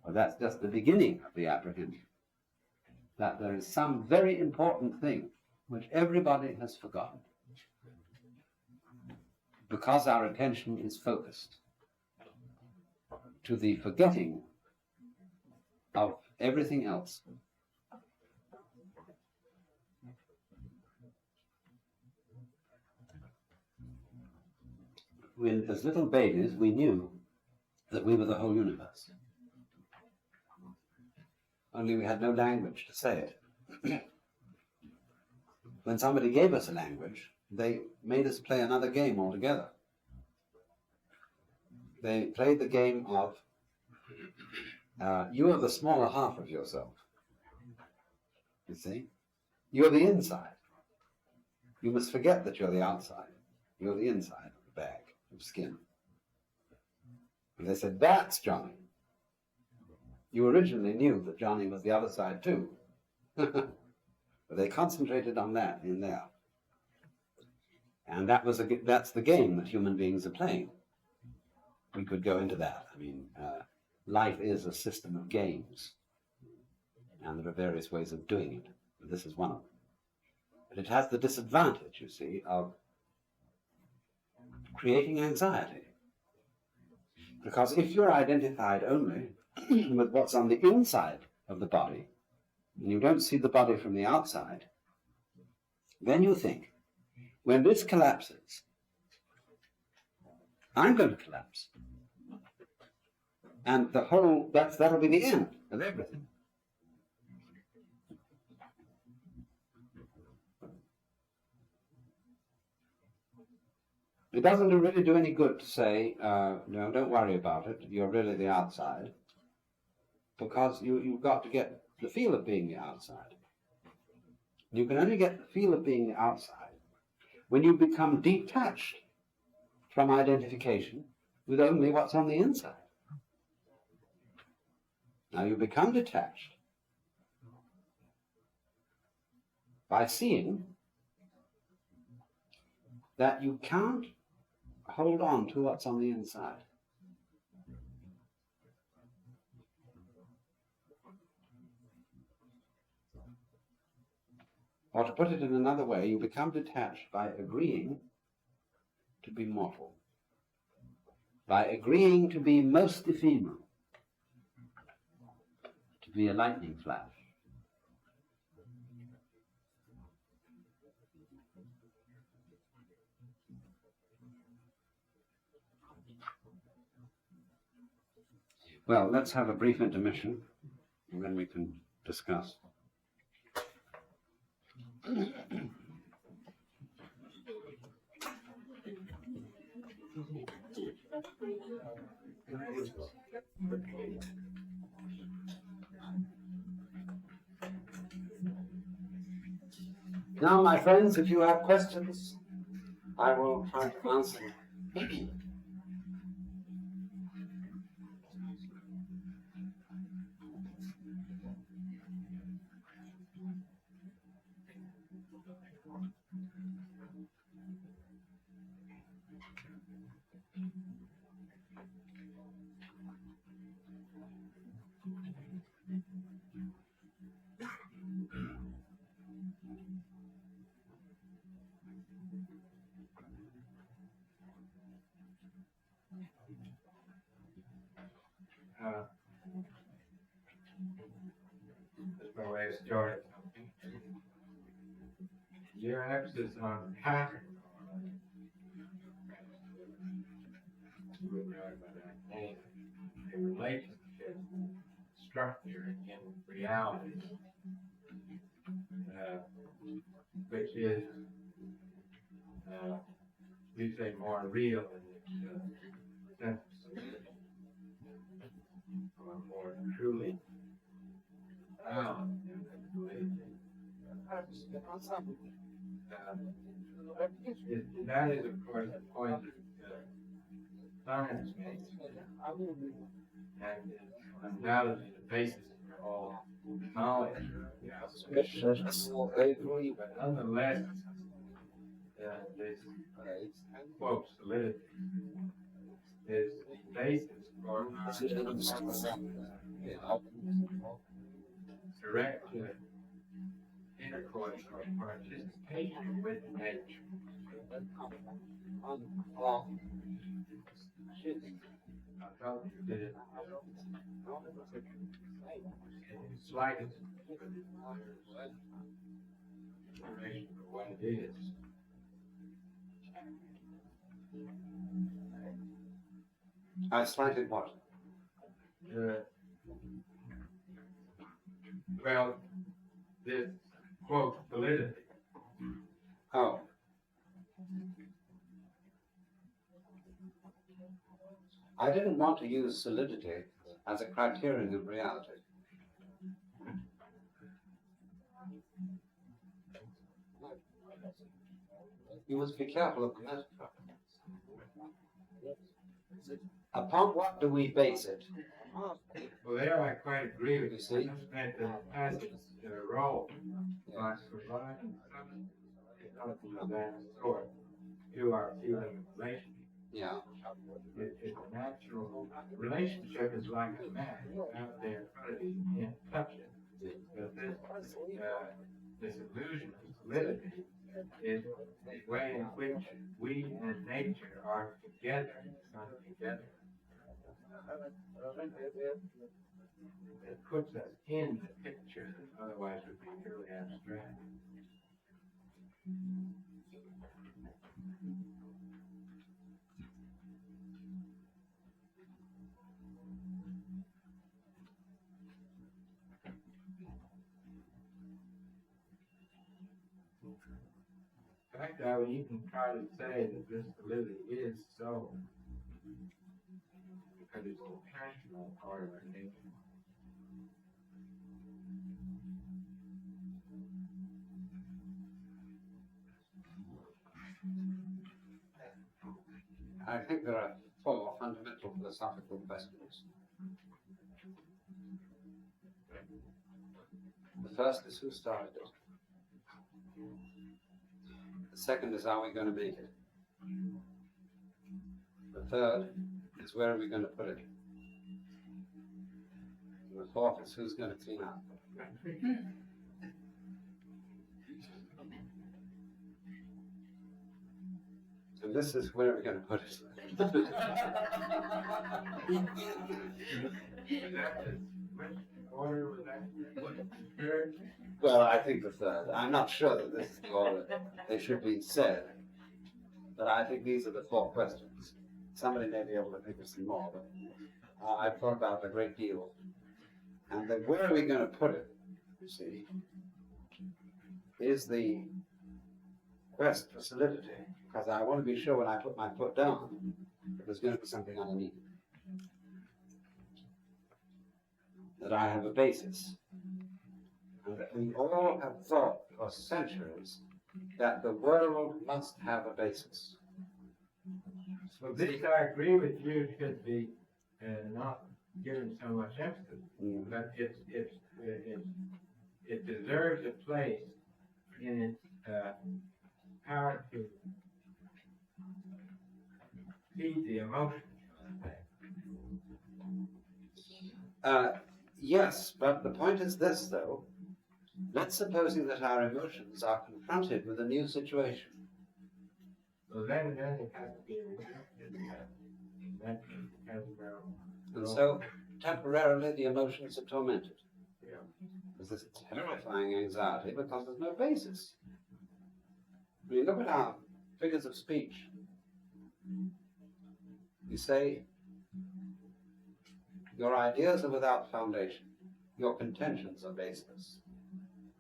Well, that's just the beginning of the apprehension, that there is some very important thing which everybody has forgotten, because our attention is focused to the forgetting of everything else. When, as little babies, we knew that we were the whole universe. Only we had no language to say it. When somebody gave us a language, they made us play another game altogether. They played the game of, you are the smaller half of yourself. You see? You're the inside. You must forget that you're the outside. You're the inside of the bag of skin. And they said, that's Johnny. You originally knew that Johnny was the other side too. But they concentrated on that in there. And that's the game that human beings are playing. We could go into that. I mean, life is a system of games. And there are various ways of doing it. And this is one of them. But it has the disadvantage, you see, of creating anxiety. Because if you're identified only with what's on the inside of the body, and you don't see the body from the outside, then you think, when this collapses, I'm going to collapse. And the whole, that'll be the end of everything. It doesn't really do any good to say, no, don't worry about it, you're really the outside, because you've got to get the feel of being the outside. You can only get the feel of being the outside when you become detached from identification with only what's on the inside. Now you become detached by seeing that you can't hold on to what's on the inside. Or to put it in another way, you become detached by agreeing to be mortal, by agreeing to be most ephemeral, to be a lightning flash. Well, let's have a brief intermission, and then we can discuss. Now, my friends, if you have questions, I will try to answer them. That's my way of starting something. Your emphasis on pattern a relationship structure in reality, which is, we say, more real in its sense, or more truly found in its validity. That is, of course, the point that science makes, and is undoubtedly the basis for all knowledge. But nonetheless, this quote solidity is the basis for direct intercourse or participation with nature. I felt that it slightest consideration for what it is. I slighted what? Well, this quote validity. Oh. I didn't want to use solidity as a criterion of reality. You must be careful of the metaphor. Upon what do we base it? Well, there I quite agree with you. You see? That the passage role by providing something of that sort to our feeling of relationship. Yeah. It's a natural relationship is like a man out there in front of you, you can't touch it. But this illusion of solidity is the way in which we and nature are together, not together. It puts us in the picture that otherwise would be purely abstract. In fact, I would even try to say that this validity is so, because it's the passional part of our nature. I think there are 4 fundamental philosophical questions. The first is who started it. The second is how are we going to make it. The third is where are we going to put it. And the fourth is who's going to clean up. And this is where we're going to put it. Well, I think the third. I'm not sure that this is the order they should be said, but I think these are the 4 questions. Somebody may be able to think of some more, but I've thought about it a great deal. And then where are we going to put it, you see, is the quest for solidity, because I want to be sure when I put my foot down that there's going to be something underneath, that I have a basis. And that we all have thought for centuries that the world must have a basis. Well, this I agree with you should be not given so much emphasis, but it deserves a place in its power to feed the emotions. Yes, but the point is this, though. Let's supposing that our emotions are confronted with a new situation. So then it has to be that has And so, temporarily, the emotions are tormented. Yeah. There's this terrifying anxiety because there's no basis. I mean, look at our figures of speech. You say, your ideas are without foundation. Your contentions are baseless.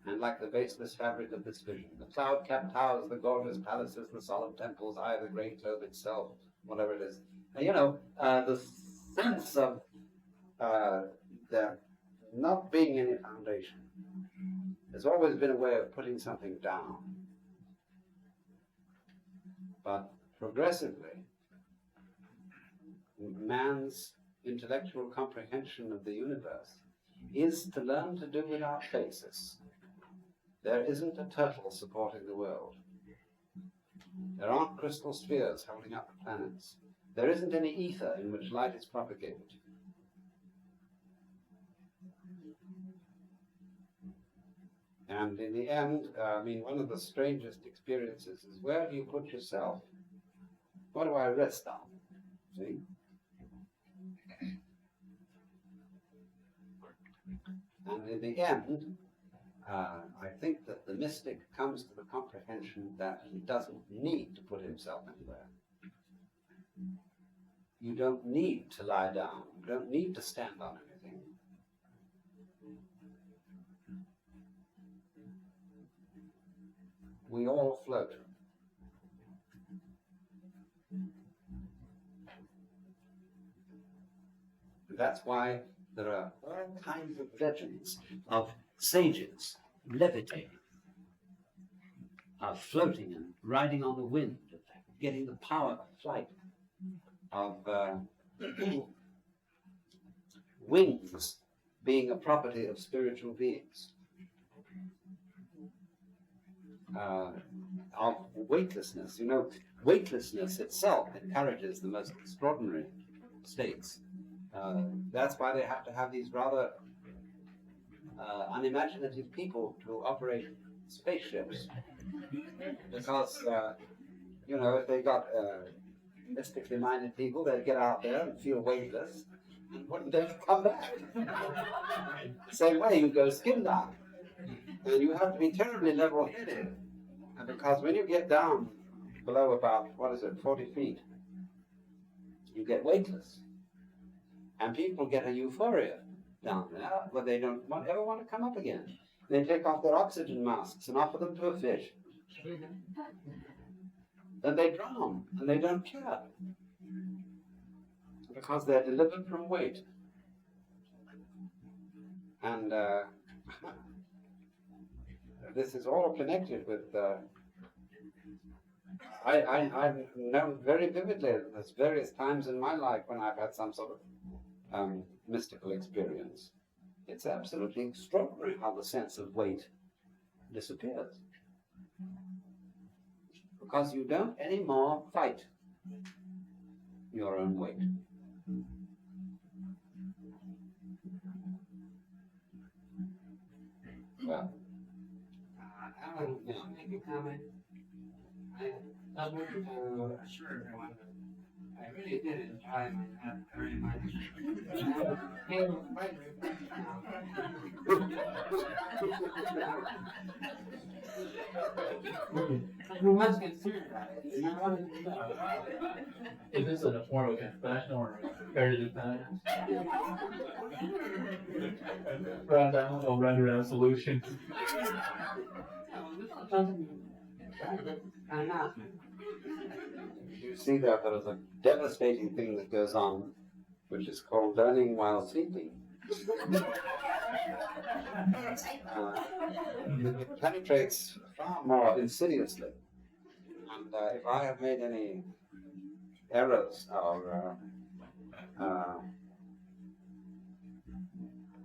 And like the baseless fabric of this vision, the cloud-capped towers, the gorgeous palaces, the solemn temples, I, the great globe itself, whatever it is. And, the sense of there not being any foundation has always been a way of putting something down. But progressively, man's intellectual comprehension of the universe is to learn to do without basis. There isn't a turtle supporting the world. There aren't crystal spheres holding up the planets. There isn't any ether in which light is propagated. And in the end, one of the strangest experiences is, where do you put yourself? What do I rest on? See? And in the end, I think that the mystic comes to the comprehension that he doesn't need to put himself anywhere. You don't need to lie down. You don't need to stand on anything. We all float. That's why there are all kinds of legends of sages levitating, of floating and riding on the wind, of getting the power of flight, of wings being a property of spiritual beings, of weightlessness. Weightlessness itself encourages the most extraordinary states. That's why they have to have these rather unimaginative people to operate spaceships. Because, if they got mystically minded people, they'd get out there and feel weightless and wouldn't dare to come back. Same way, you go skin down. And you have to be terribly level-headed. And because when you get down below about, 40 feet, you get weightless. And people get a euphoria down there where they don't ever want to come up again. They take off their oxygen masks and offer them to a fish. Then they drown, and they don't care. Because they're delivered from weight. And this is all connected with... I've known very vividly that there's various times in my life when I've had some sort of mystical experience. It's absolutely extraordinary how the sense of weight disappears. Because you don't anymore fight your own weight. Well, Alan, may I make a comment? I want to assure everyone that I really did enjoy my nap very much. You must consider that. Is this in a form of confession or comparative time? Run around solution. You see that there is a devastating thing that goes on, which is called learning while sleeping. It penetrates far more insidiously. And if I have made any errors or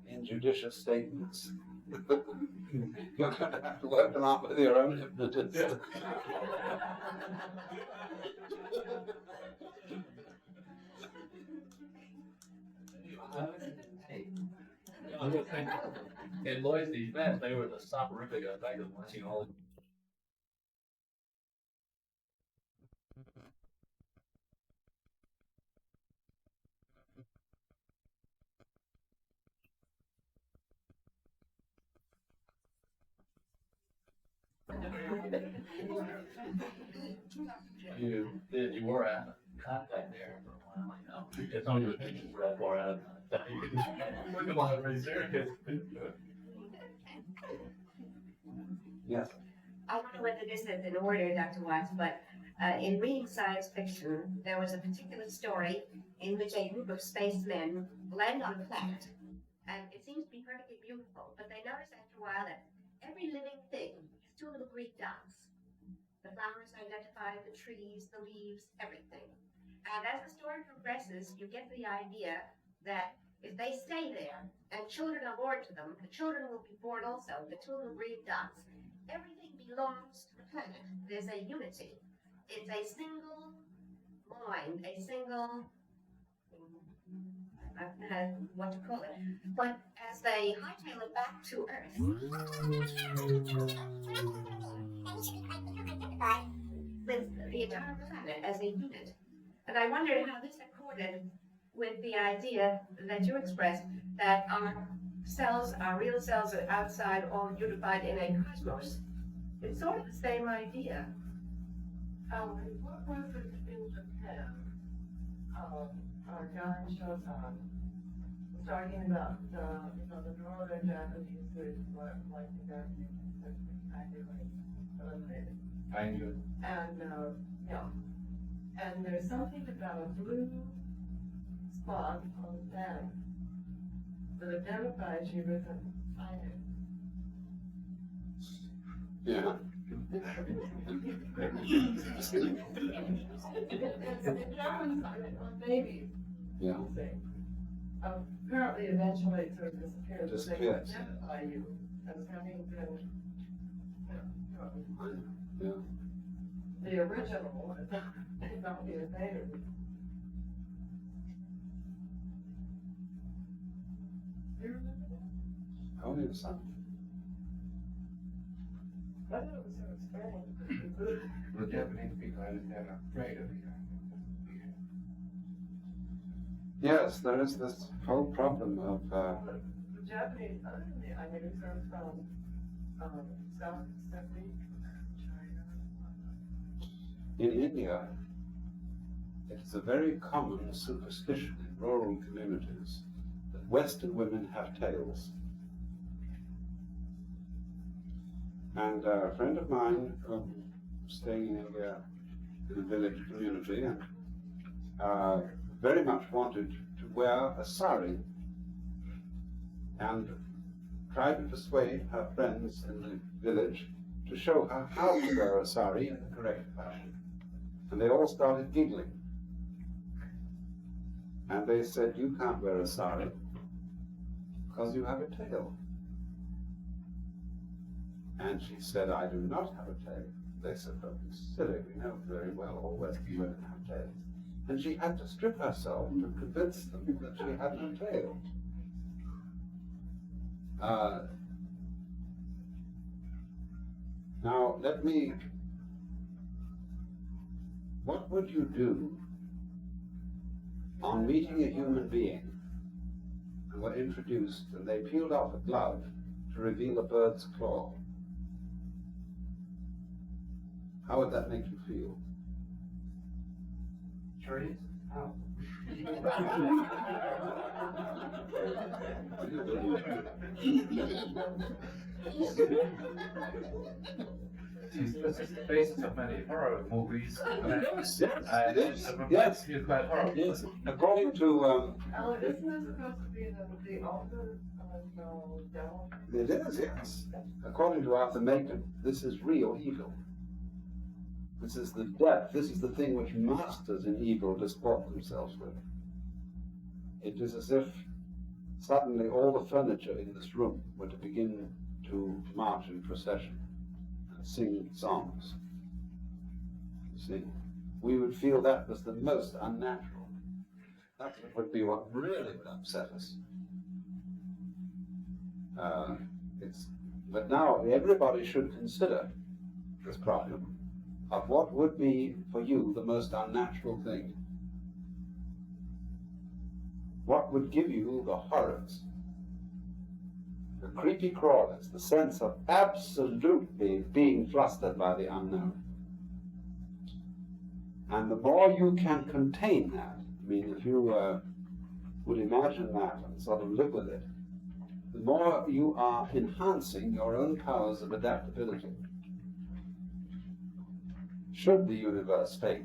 injudicious statements, you're going to have to work them out with your own hypnotist. I was thinking, in Lloyd's defense, they were the soporific effect of watching all. You were at contact there for a while, you know. It's on your pictures that far out. Look at my right there. Yes. I don't know whether this is in order, Dr. Watts, but in reading science fiction, there was a particular story in which a group of spacemen land on a planet, and it seems to be perfectly beautiful, but they notice after a while that every living thing has two little Greek dots. The flowers identify the trees, the leaves, everything. And as the story progresses, you get the idea that if they stay there and children are born to them, the children will be born also, the two little Greek dots. Everything belongs to the planet. There's a unity. It's a single mind, a single, what to call it. But as they hightail it back to Earth, with the entire planet as a unit. And I wondered how this accorded with the idea that you expressed that our cells, our real cells, are outside, all unified in a cosmos. It's sort of the same idea. What was it in Japan? Our guy shows talking about the northern Japanese foods were like the Japanese eliminated. I knew it. And and there's something about a blue spot on the planet that identifies you with a fire. Yeah. It's the German baby. Yeah. Thing. Apparently, eventually, it sort of disappears. Disappears. They identify you as having been, Yeah. the original, not the invader. Do you remember that? Oh, yes, son. I thought it was so strange. The Japanese people are afraid of you. Yes, there is this whole problem of The Japanese, other than the Irish, are from South Pacific, China. in India. It's a very common superstition in rural communities that Western women have tails. And a friend of mine staying in a village community and very much wanted to wear a sari and tried to persuade her friends in the village to show her how to wear a sari in the correct fashion. And they all started giggling. And they said, "You can't wear a sari because you have a tail." And she said, "I do not have a tail." They said, "Don't be silly, we know very well all Western women have tails." And she had to strip herself to convince them that she had no tail. Now, what would you do on meeting a human being and were introduced and they peeled off a glove to reveal a bird's claw? How would that make you feel? Trees? How? this is the basis of many horror movies. Yes, And it is. it Yes, feel quite horrible. yes. According to Alan, isn't this supposed to be the author of the devil? it is, yes. According to Arthur Machen, this is real evil. This is the death. This is the thing which masters in evil disport themselves with. It is as if suddenly all the furniture in this room were to begin to march in procession and sing songs. You see, we would feel that was the most unnatural. That would be what really would upset us. But now everybody should consider this problem of what would be for you the most unnatural thing. What would give you the horrors, the creepy crawlers, the sense of absolutely being flustered by the unknown? And the more you can contain that, I mean, if you would imagine that and sort of live with it, the more you are enhancing your own powers of adaptability. Should the universe take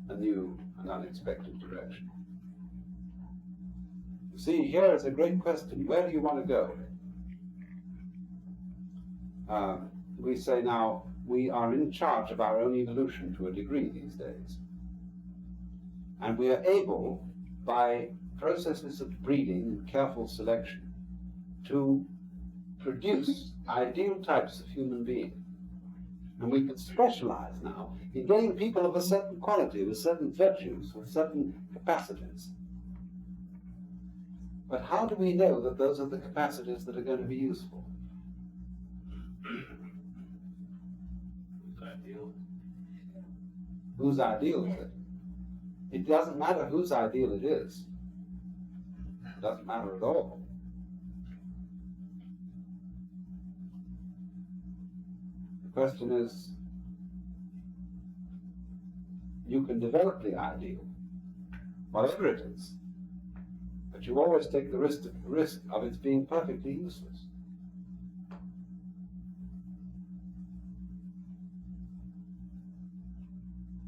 a new and unexpected direction? You see, here is a great question. Where do you want to go? We say now, we are in charge of our own evolution to a degree these days. And we are able, by processes of breeding and careful selection, to produce ideal types of human being. And we can specialize now in getting people of a certain quality, with certain virtues, with certain capacities. But how do we know that those are the capacities that are going to be useful? Whose ideal is it? It doesn't matter whose ideal it is. It doesn't matter at all. The question is, you can develop the ideal, whatever it is, but you always take the risk of its being perfectly useless.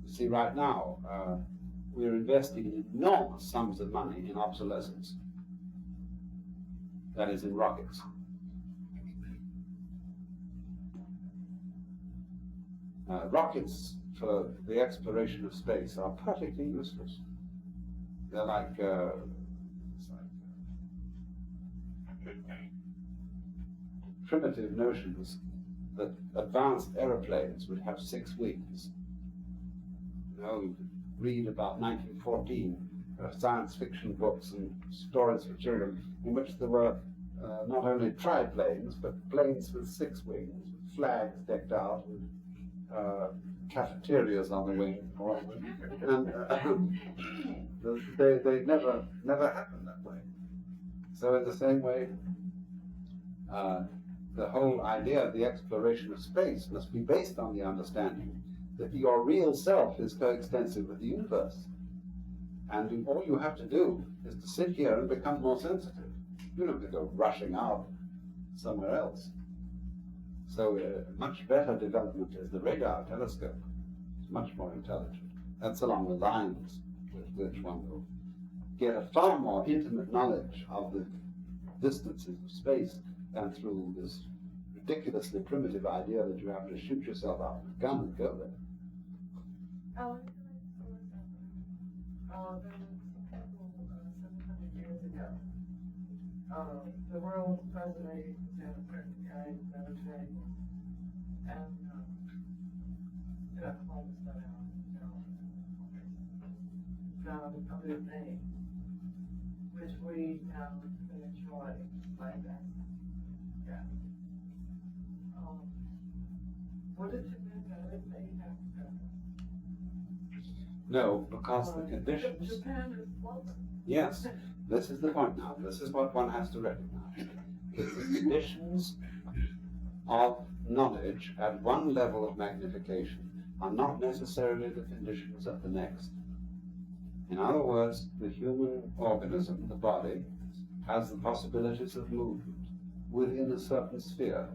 You see, right now, we're investing enormous sums of money in obsolescence. That is, in rockets. Rockets for the exploration of space are perfectly useless. They're like, primitive notions that advanced aeroplanes would have 6 wings. You know, you could read about 1914 science fiction books and stories for children in which there were not only triplanes, but planes with 6 wings, with flags decked out, with cafeterias on the wing, and they never happened that way. So in the same way, the whole idea of the exploration of space must be based on the understanding that your real self is coextensive with the universe. And all you have to do is to sit here and become more sensitive. You don't have to go rushing out somewhere else. So a much better development is the radar telescope. It's much more intelligent. That's along the lines with which one will get a far more intimate knowledge of the distances of space than through this ridiculously primitive idea that you have to shoot yourself out with a gun and go there. Alan, there were some people 700 years ago. The world was fascinated with certain kinds of military, and Columbus got out, found other things which we now can enjoy like that. Yeah. Would it have been better if they had No, because the conditions... Japan is closer. Yes, this is the point now. This is what one has to recognize. The conditions of knowledge at one level of magnification are not necessarily the conditions at the next. In other words, the human organism, the body, has the possibilities of movement within a certain sphere.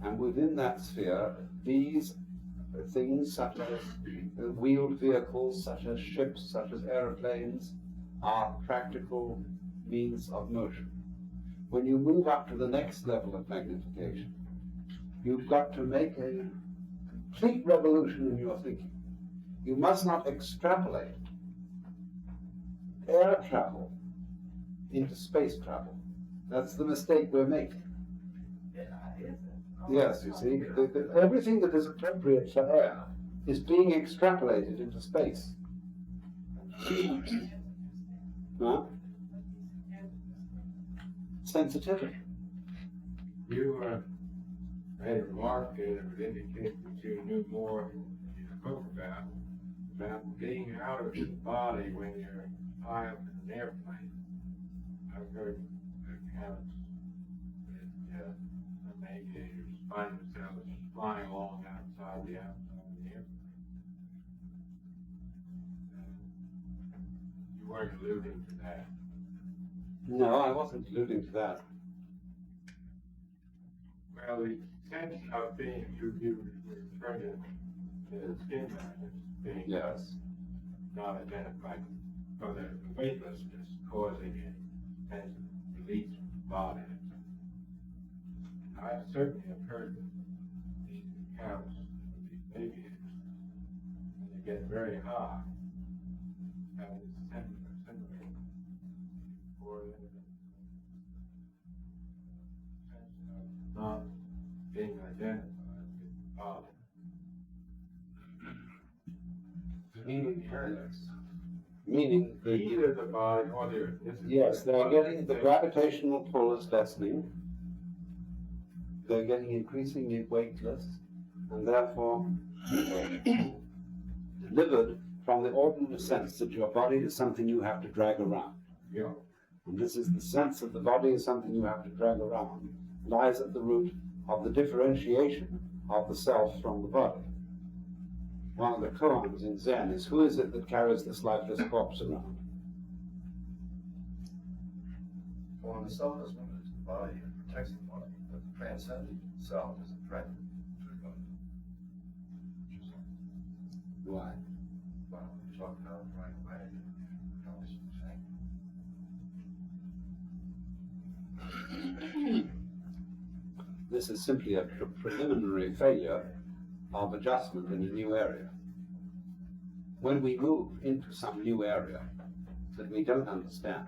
And within that sphere, these things such as wheeled vehicles, such as ships, such as aeroplanes, are practical means of motion. When you move up to the next level of magnification, you've got to make a complete revolution in your thinking. You must not extrapolate air travel into space travel. That's the mistake we're making. Yes, you see, everything that is appropriate for air is being extrapolated into space. Huh? Sensitivity. You made a remark that would indicate that you knew more than you spoke about being out of your body when you're high up in an airplane. I've heard accounts that some aviators find themselves flying along outside the airplane. You weren't alluding to that. No, I wasn't alluding to that. Well, the sense of being, you referred to the skin matters being Yes. not identified, or the weightlessness causing a sense of release from the body. I certainly have heard these accounts of these aviators, when they get very high, have this sense of similar, or the sense of not being identified with the body. Meaning that Either the body or the earth. yes, they're getting the gravitational pull is lessening. They're getting increasingly weightless, and therefore delivered from the ordinary sense that your body is something you have to drag around. Yeah. And this is the sense that the body is something you have to drag around, lies at the root of the differentiation of the self from the body. One of the koans in Zen is, who is it that carries this lifeless corpse around? Well, the self is limited to the body and protects the body, but the transcendent self is a threat to the body. Why? Well, we talk about it right away, you know, it's the same. This is simply a preliminary failure of adjustment in a new area. When we move into some new area that we don't understand,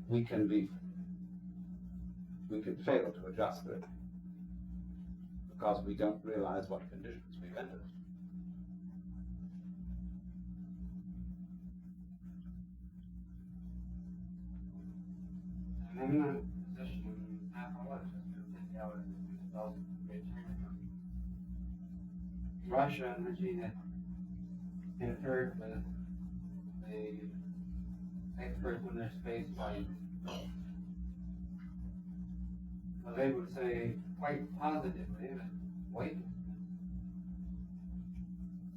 we can fail to adjust to it because we don't realize what conditions we've entered. I'm in a position pathologist to take out Russia and Regina interfered with the experts in their space flight. Well, they would say quite positively that, wait,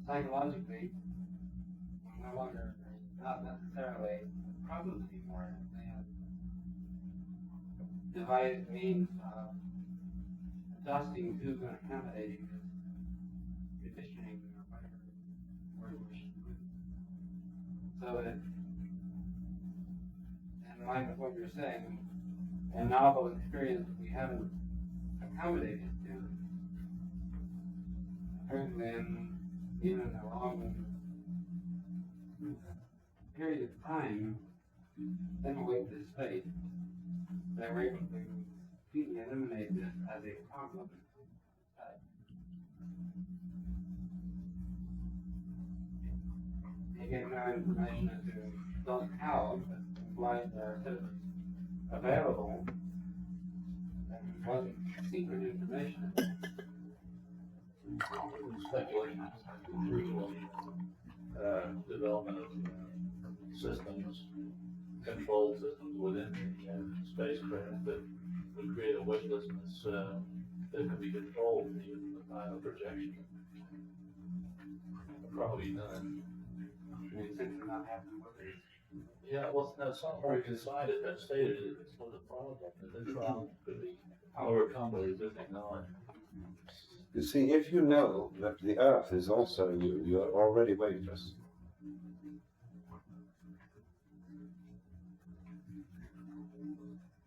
psychologically, we're no longer, not necessarily a problem anymore. They have devised means of adjusting to and accommodating this conditioning or whatever word we should use. So that, in line with what you're saying, a novel experience we haven't accommodated to, apparently in even a long period of time, then await this fate, they were able to completely eliminate this as a problem. They gave no information as to not how, but implied there are available and wasn't secret information. Speculation through development of systems, control systems within the spacecraft that would create a weightlessness that can be controlled even with final projection. Probably none. I mean, since we're not having workers Yeah, well, no, somewhere inside it that stated it's for the problem, that the trial could be overcome with existing knowledge. You see, if you know that the earth is also you, you're already weightless.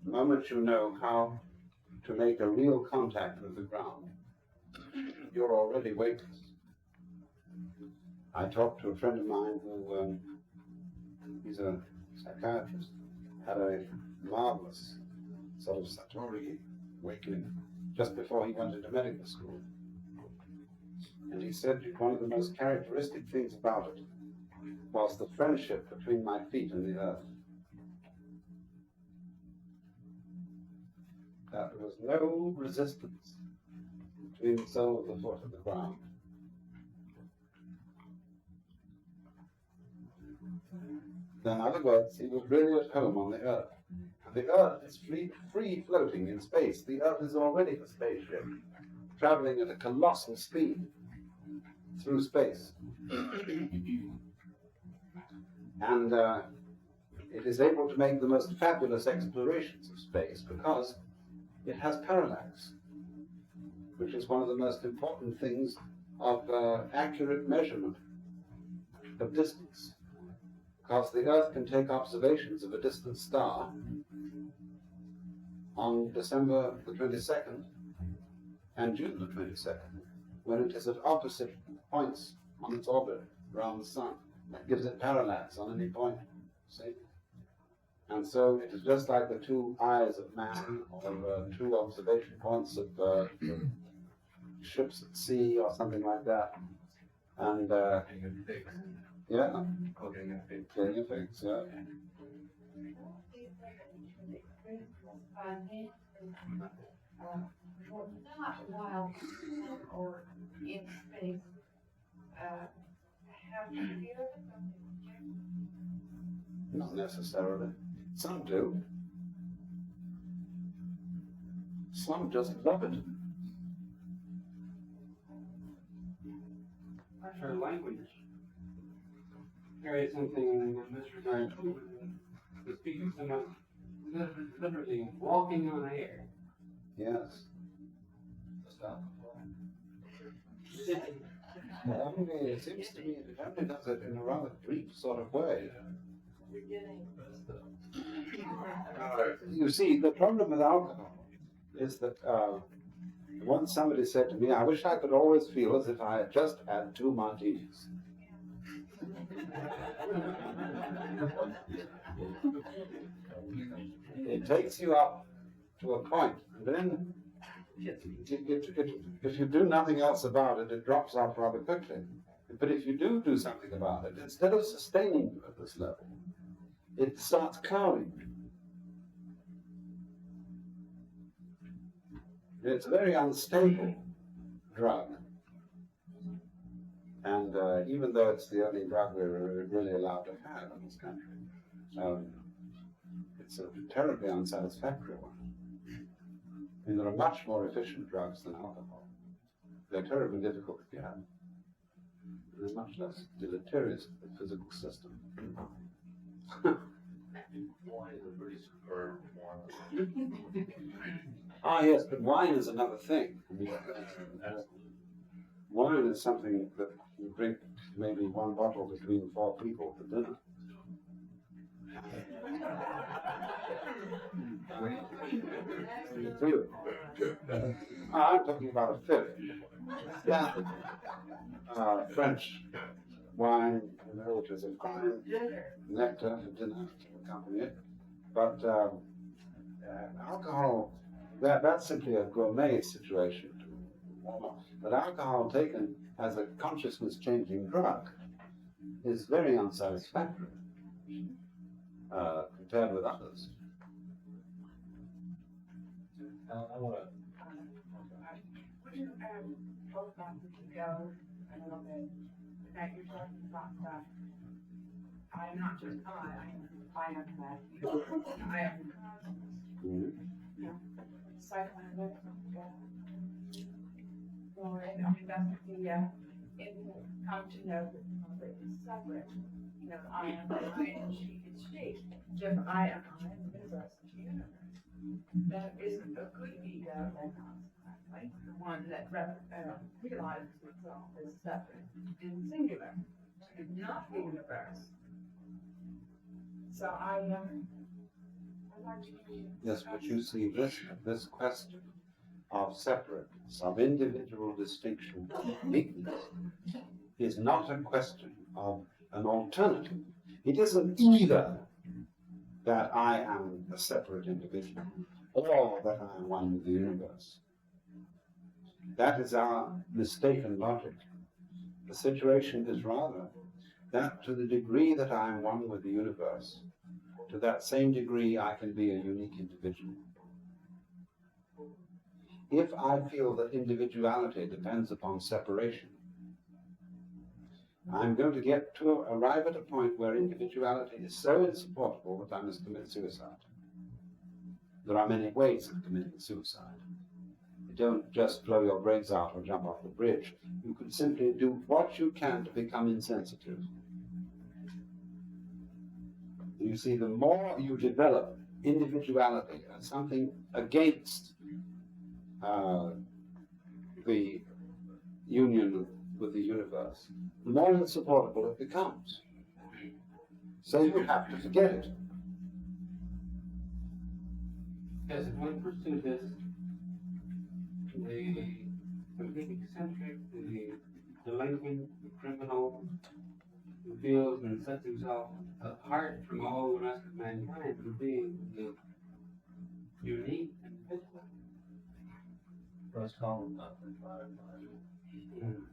The moment you know how to make a real contact with the ground, you're already weightless. I talked to a friend of mine who, he's a psychiatrist, had a marvelous sort of Satori awakening just before he went into medical school. And he said one of the most characteristic things about it was the friendship between my feet and the earth. That there was no resistance between the sole of the foot and the ground. In other words, he was really at home on the earth. And the earth is free floating in space. The earth is already a spaceship, traveling at a colossal speed through space. And it is able to make the most fabulous explorations of space because it has parallax, which is one of the most important things of accurate measurement of distance. Because the Earth can take observations of a distant star on December the 22nd and June the 22nd, when it is at opposite points on its orbit around the Sun. That gives it parallax on any point, see? And so it is just like the two eyes of man, or two observation points of ships at sea, or something like that. And yeah, getting a fix, yeah. Not while or in space, have you ever Not necessarily. Some do. Some just love it. Our language carries something in this regard too. The speaking someone literally walking on air. Yes. Only, it seems to me it only does it in a rather brief sort of way. You see, the problem with alcohol is that once somebody said to me, I wish I could always feel as if I had just had 2 martinis. It takes you up to a point, and then if you do nothing else about it, it drops off rather quickly. But if you do something about it, instead of sustaining you at this level, it starts cowing. It's a very unstable drug. And even though it's the only drug we're really allowed to have in this country, it's a terribly unsatisfactory one. I mean, there are much more efficient drugs than alcohol. They're terribly difficult to get. They're much less deleterious to the physical system. Wine is a pretty superb one. Ah, yes, but wine is another thing. I mean, wine is something that you drink maybe 1 bottle between 4 people for dinner. I'm talking about a fifth. Yeah. French wine, you know, which is a fine nectar for dinner to accompany it. But alcohol, that's simply a gourmet situation to warm up. But alcohol taken as a consciousness-changing drug is very unsatisfactory compared with others. I want to. Would you both want to go a little bit? That you're talking about stuff. I am not just I am that. I am psychoanalytic. Well, and I mean, that's the come to know that it's separate. you know, I am I and she is she. If I am I and the universe is the universe. That isn't a good ego, right? The one that realizes itself as separate and singular, and not the universe. So I like to Yes, but you see, this question of separateness, of individual distinction, uniqueness, is not a question of an alternative. It isn't either that I am a separate individual or that I am one with the universe. That is our mistaken logic. The situation is rather that to the degree that I am one with the universe, to that same degree I can be a unique individual. If I feel that individuality depends upon separation, I'm going to arrive at a point where individuality is so insupportable that I must commit suicide. There are many ways of committing suicide. You don't just blow your brains out or jump off the bridge. You can simply do what you can to become insensitive. You see, the more you develop individuality as something against the union with the universe, the more insupportable it becomes. So you have to forget it. Yes, if one pursues this, the complete eccentric, the delinquent, the criminal, who feels and sets himself apart from all the rest of mankind for being the unique individual. First column.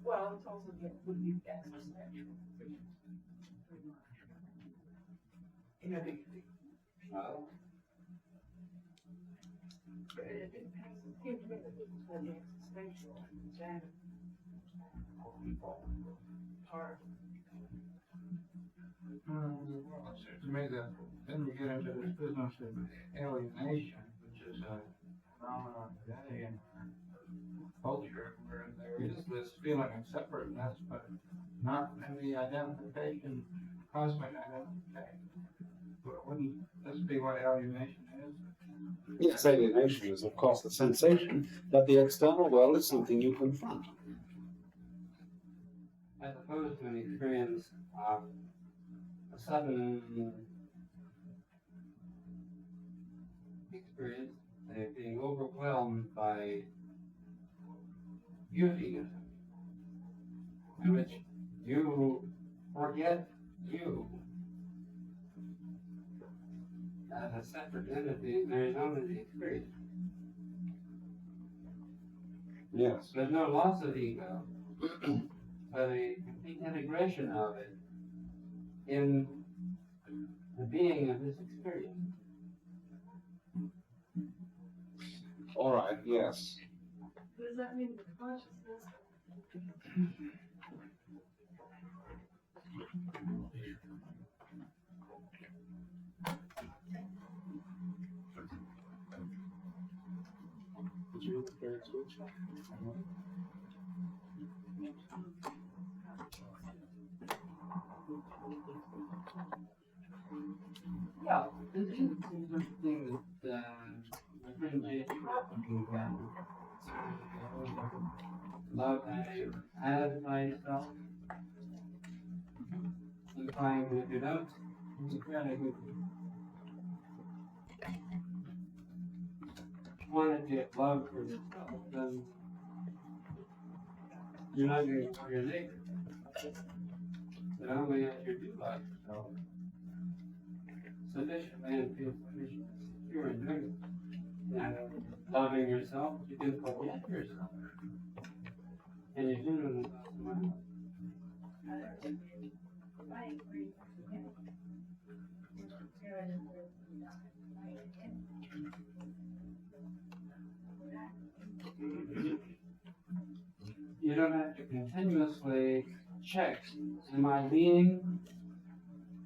well, it's also would be existential. You know, Well, it seems to me that this is where the existential and then part. Well, it seems to me that then we get into this business of alienation, which is a phenomenon today in our culture, where there is this feeling of separateness, but not any identification, cosmic identification. But wouldn't this be what alienation is? Yes, alienation is, of course, the sensation that the external world is something you confront. as opposed to an experience of a sudden experience of being overwhelmed by beauty, in which you forget you as a separate entity. There is only the experience. Yes. There's no loss of ego, but a complete integration of it in the being of this experience. All right, yes. Does that mean the consciousness? Yeah, this is something that my friend J.P. talking about. Love as myself. Implying that if you don't want to get love for yourself, then you're not going to love your neighbor. But only if you do love yourself sufficiently and feel sufficiently secure in doing it. And loving yourself, you can forget yourself. And you do it without someone else. You don't have to continuously check, am I being?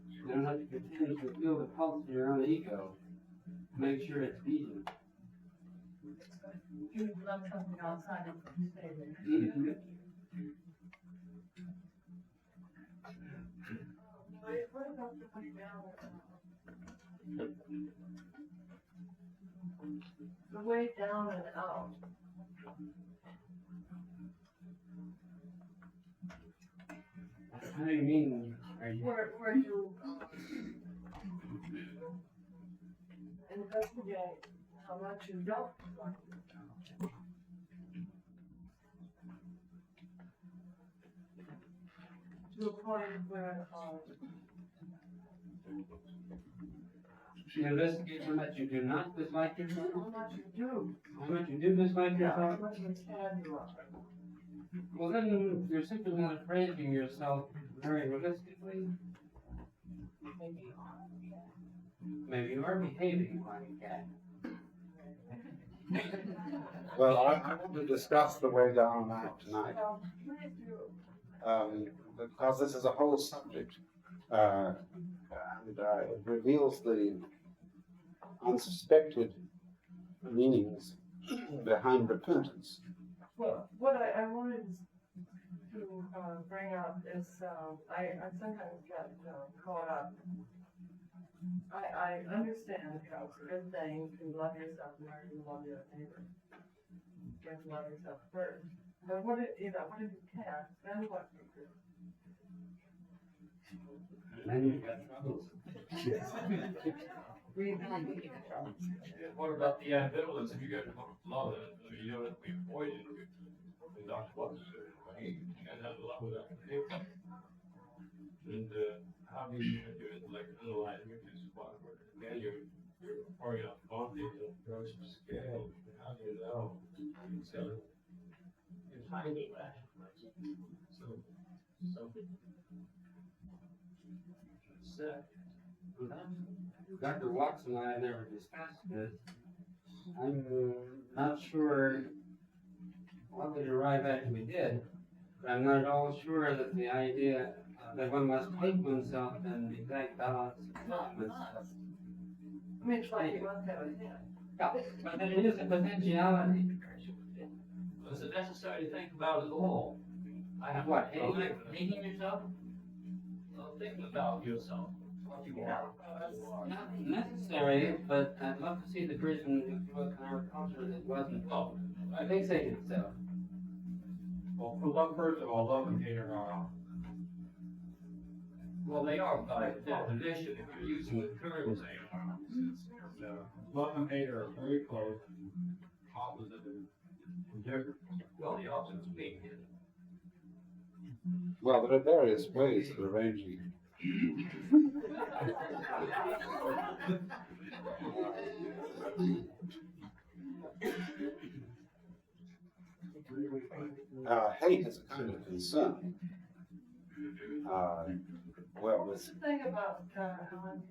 You don't have to continuously feel the pulse of your own ego to make sure it's beating. You love something outside of the state. Mhm. What way down the way down and out. How do you mean, are you? Where you investigate how much you don't like it. To a point where, You investigate how much you do not dislike yourself? how much you do, How much you do dislike how yourself? much of a tad you are. Well, then you're simply not phrasing yourself very realistically. Maybe. Maybe you are behaving like a cat. Well, I want to discuss the way down that tonight, Well, please do. because this is a whole subject, and it reveals the unsuspected meanings behind repentance. Well, what I wanted to bring up is, I sometimes get caught up. I understand, you know, it's a good thing to love yourself more than you love your neighbor. You have to love yourself first. But what if, you know, what if you can't, then what do you do? Then you've got troubles. What about the ambivalence if you get love it? I mean, you don't have to be avoided. Dr. Watts said, you can't have love without hate. And how do you do it like underlying weakness? Again, you're pouring out quantity of gross scale. How do you know? So you're tiny, right? So Dr. Watson and I never discussed this. I'm not sure what we arrive at if we did, but I'm not at all sure that the idea that one must hate oneself and exact balance of oneself. I mean, it's like you must have a hand. Yeah, but then it is a potentiality. it's a necessary thing about it all. I have what, Hating yourself? Well, thinking about yourself, what you are. Not necessary, but I'd love to see the person who grew up in our culture that wasn't fixating himself. Well, for love, first of all, love and hate are not. Well, they are by definition, if you're using the terms they are. Love and hate are very close, opposite and different. Well, the opposites being here. Well, there are various ways of arranging. Hate is a kind of concern. Well, What's the thing about, Helen?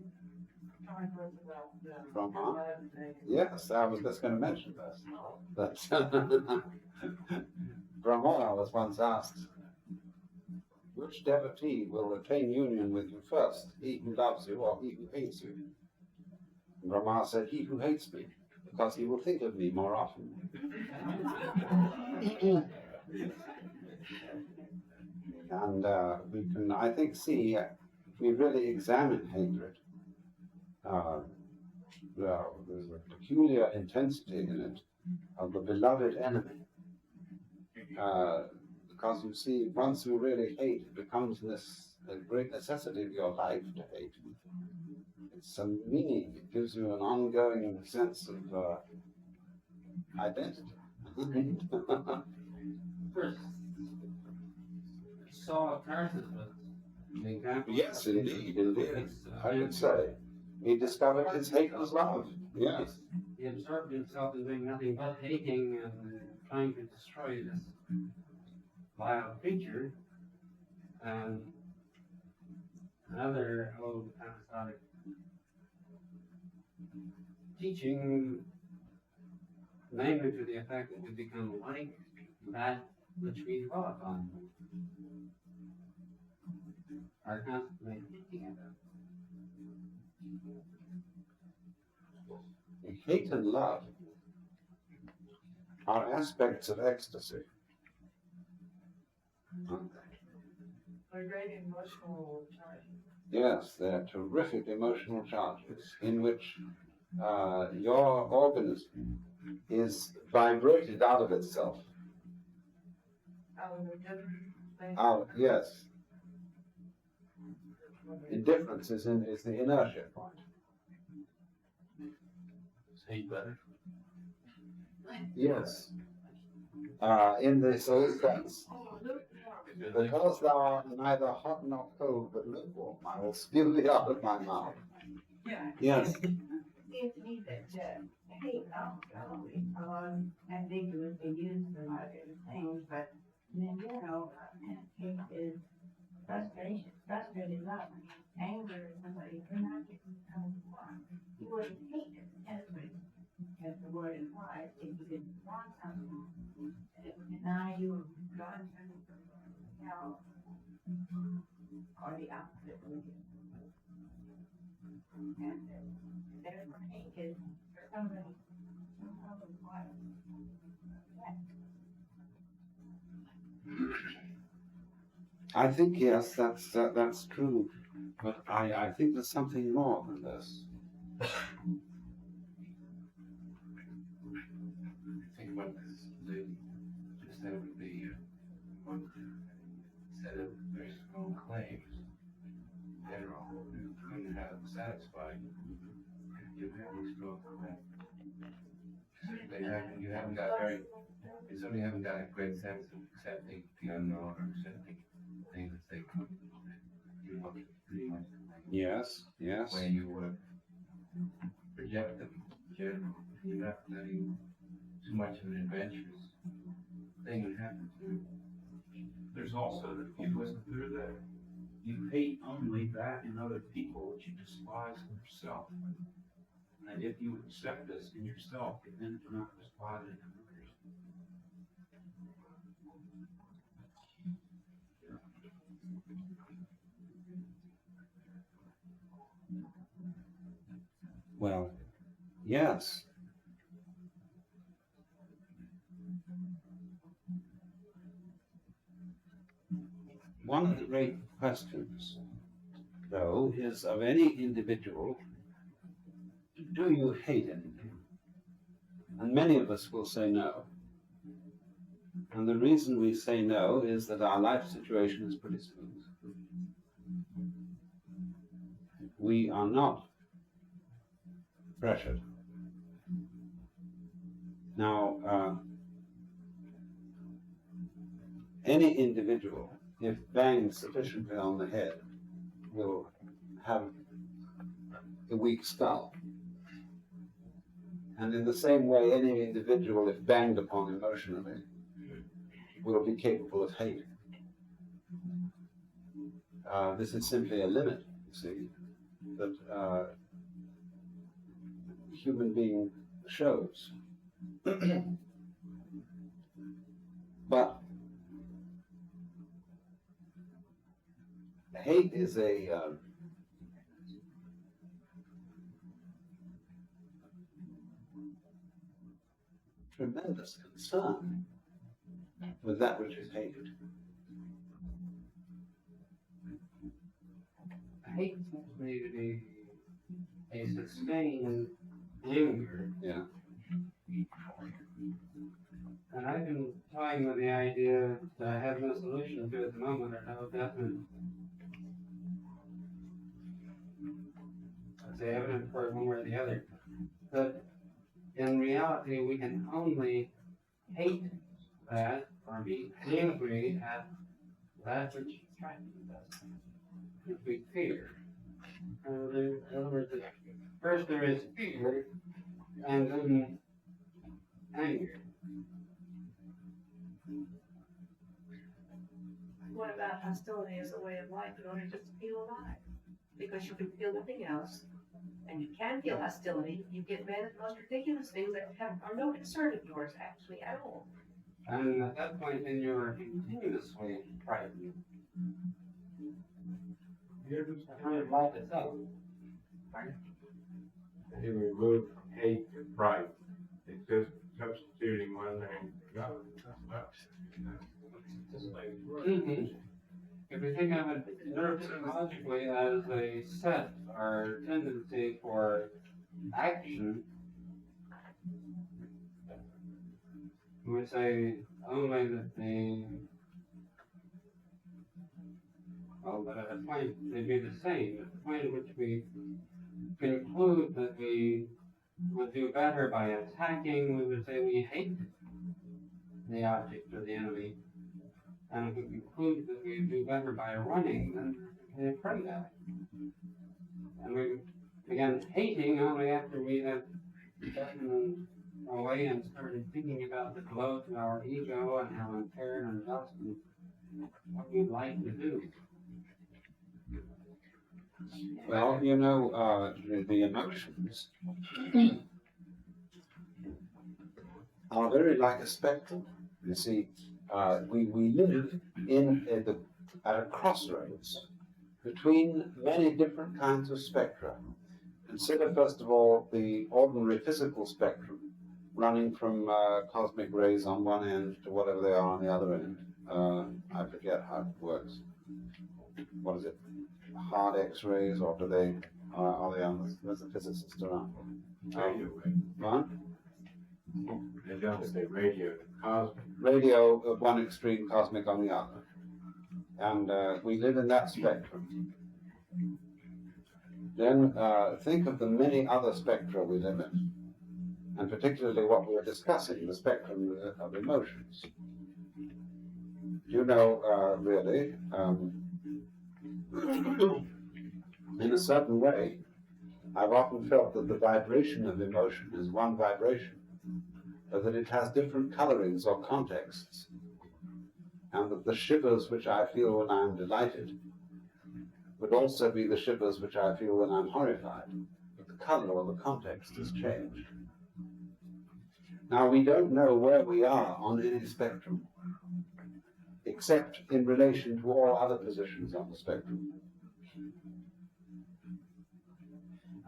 Talking to us about, Brahma? blood thing. Yes, I was just going to mention this. That Brahma was once asked, which devotee will retain union with you first, he who loves you or he who hates you? And Brahma said, he who hates me, because he will think of me more often. And we can, I think, see, if we really examine hatred, there's a peculiar intensity in it of the beloved enemy. Because you see, once you really hate, it becomes a great necessity of your life to hate. It's some meaning, it gives you an ongoing sense of identity. First, Saul of Tarsus was an example. Yes, indeed, indeed. I would say. He discovered his hate was love. Yes. He absorbed himself in doing nothing but hating and trying to destroy this vile creature. And another old apostolic teaching, namely to the effect that we become like that which we dwell upon, are constantly thinking about. Hate and love are aspects of ecstasy. Aren't they? A great emotional charge. Yes, they're terrific emotional charges in which your organism is vibrated out of itself. Yes. Indifference is the inertia point. Is hate better? Yes. In the soul sense. Because thou art neither hot nor cold, but lukewarm, I will spew thee out of my mouth. Yes. It seems to me that hate ambiguously used for a lot of different things, but in general, hate is frustration, frustrated love. Anger is somebody you're not getting you wouldn't hate it as the word implies if you didn't want something. And now you're drawn to hell or the opposite. And therefore hate is for somebody what. I think, yes, that's true. But I think there's something more than this. I think what this just that would be one set of very strong claims. General, you're going to have satisfied. You have these strong claims. You haven't got very. You certainly haven't got a great sense of accepting the unknown or accepting things that they come. You know, pretty much. Yes, yes. Where you would project them generally. You're not letting too much of an adventurous thing that happens. There's also, if you listen through that, you hate only that in other people which you despise in yourself. And if you accept this in yourself, you then do not despise it in others. Well, yes. One of the great questions, though, is of any individual, do you hate anything? And many of us will say no. And the reason we say no is that our life situation is pretty smooth. We are not pressured. Now, any individual, if banged sufficiently on the head, will have a weak skull. And in the same way, any individual, if banged upon emotionally, will be capable of hate. This is simply a limit, you see, that human being shows. But hate is a tremendous concern with that which is hated. Hate seems to me to be a sustained anger. Yeah. And I've been toying with the idea that I have no solution to at the moment, or no definite, I'd say, evidence for it one way or the other. But in reality, we can only hate that or be angry at that which is frightening us. If we fear. In other words, first there is fear, and then anger. What about hostility as a way of life in order just to feel alive? Because you can feel nothing else, and you can feel hostility. You get mad at the most ridiculous things that are no concern of yours, actually, at all. And at that point, then you're continuously frightened. You're just kind of life itself. You remove hate and pride. It's just substituting one thing for the other. Mm-hmm. if we think of it neuropsychologically as a set or tendency for action, we say only that but at a point they'd be the same. At the point at which we conclude that we would do better by attacking, we would say we hate the object or the enemy. And if we conclude that we do better by running, then we're afraid of it. And we begin hating only after we have gotten away and started thinking about the blow to our ego and how impaired and just and what we'd like to do. Well, you know, the emotions are very like a spectrum. You see, we live at a crossroads between many different kinds of spectra. Consider, first of all, the ordinary physical spectrum running from cosmic rays on one end to whatever they are on the other end. I forget how it works. What is it? Hard X-rays, or are they on? There's a physicist around. Radio What? They don't say radio, cosmic. Radio at one extreme, cosmic on the other. And we live in that spectrum. Then think of the many other spectra we live in, and particularly what we were discussing, the spectrum of emotions. You know, really, in a certain way, I've often felt that the vibration of emotion is one vibration, but that it has different colorings or contexts, and that the shivers which I feel when I'm delighted would also be the shivers which I feel when I'm horrified, but the color or the context has changed. Now, we don't know where we are on any spectrum, except in relation to all other positions on the spectrum.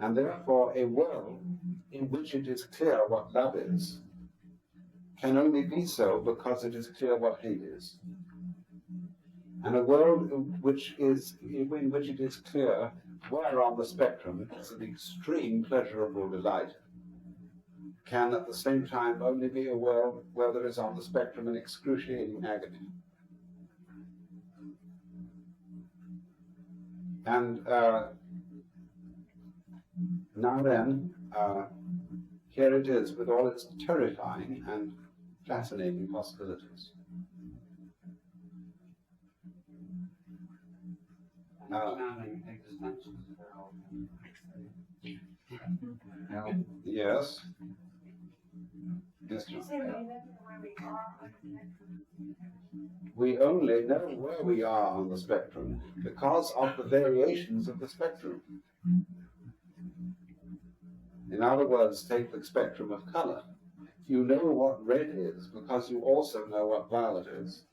And therefore, a world in which it is clear what love is can only be so because it is clear what hate is. And a world in which it is clear where on the spectrum is an extreme pleasurable delight can at the same time only be a world where there is on the spectrum an excruciating agony. And now then, here it is with all its terrifying and fascinating possibilities. Understanding existential. Yes. Yes, John. We only know where we are on the spectrum because of the variations of the spectrum. In other words, take the spectrum of color. You know what red is because you also know what violet is.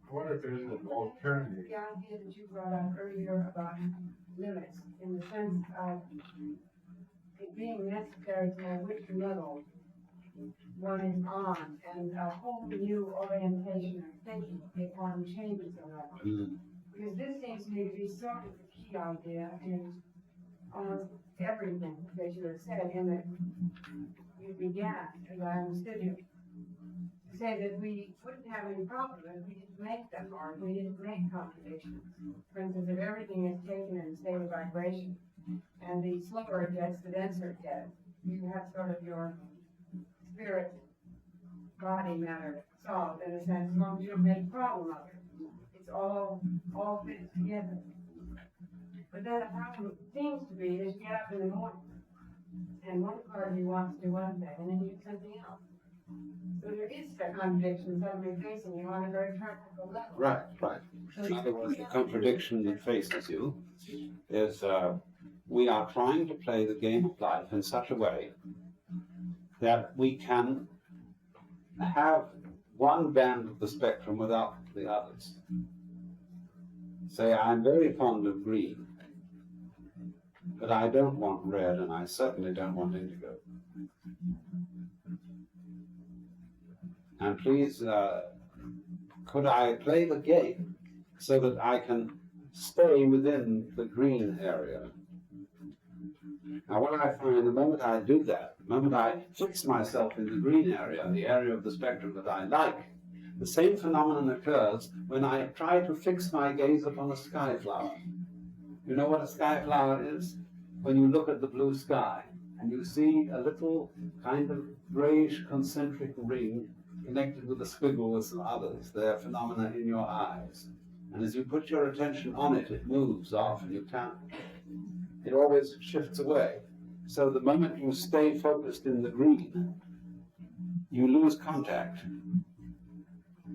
I wonder if there's an alternative. The idea that you brought up earlier about limits, in the sense of it being necessary to know which level one is on, and a whole new orientation of thinking if one changes a level. Because this seems to me to be sort of the key idea in almost everything that you have said, in that you began, as I understood you, to say that we wouldn't have any problem if we didn't make them, or if we didn't make contradictions. For instance, if everything is taken in a state of vibration, and the slower it gets, the denser it gets, you have sort of your spirit, body matter solved, in a sense, as long as you don't make a problem of it. It's all fits together. But then the problem seems to be that you get up in the morning, and one part of you wants to do one thing, and then you do something else. So there is a contradiction suddenly facing you on a very practical level. Right, right. In other words, the contradiction that faces you is we are trying to play the game of life in such a way that we can have one band of the spectrum without the others. Say, I'm very fond of green, but I don't want red, and I certainly don't want indigo. And please could I play the game so that I can stay within the green area? Now, what I find the moment I do that, the moment I fix myself in the green area, the area of the spectrum that I like, the same phenomenon occurs when I try to fix my gaze upon a sky flower. You know what a sky flower is? When you look at the blue sky and you see a little kind of grayish concentric ring connected with a squiggle with some others, they're phenomena in your eyes. And as you put your attention on it, it moves off and you can't, it always shifts away. So the moment you stay focused in the green, you lose contact.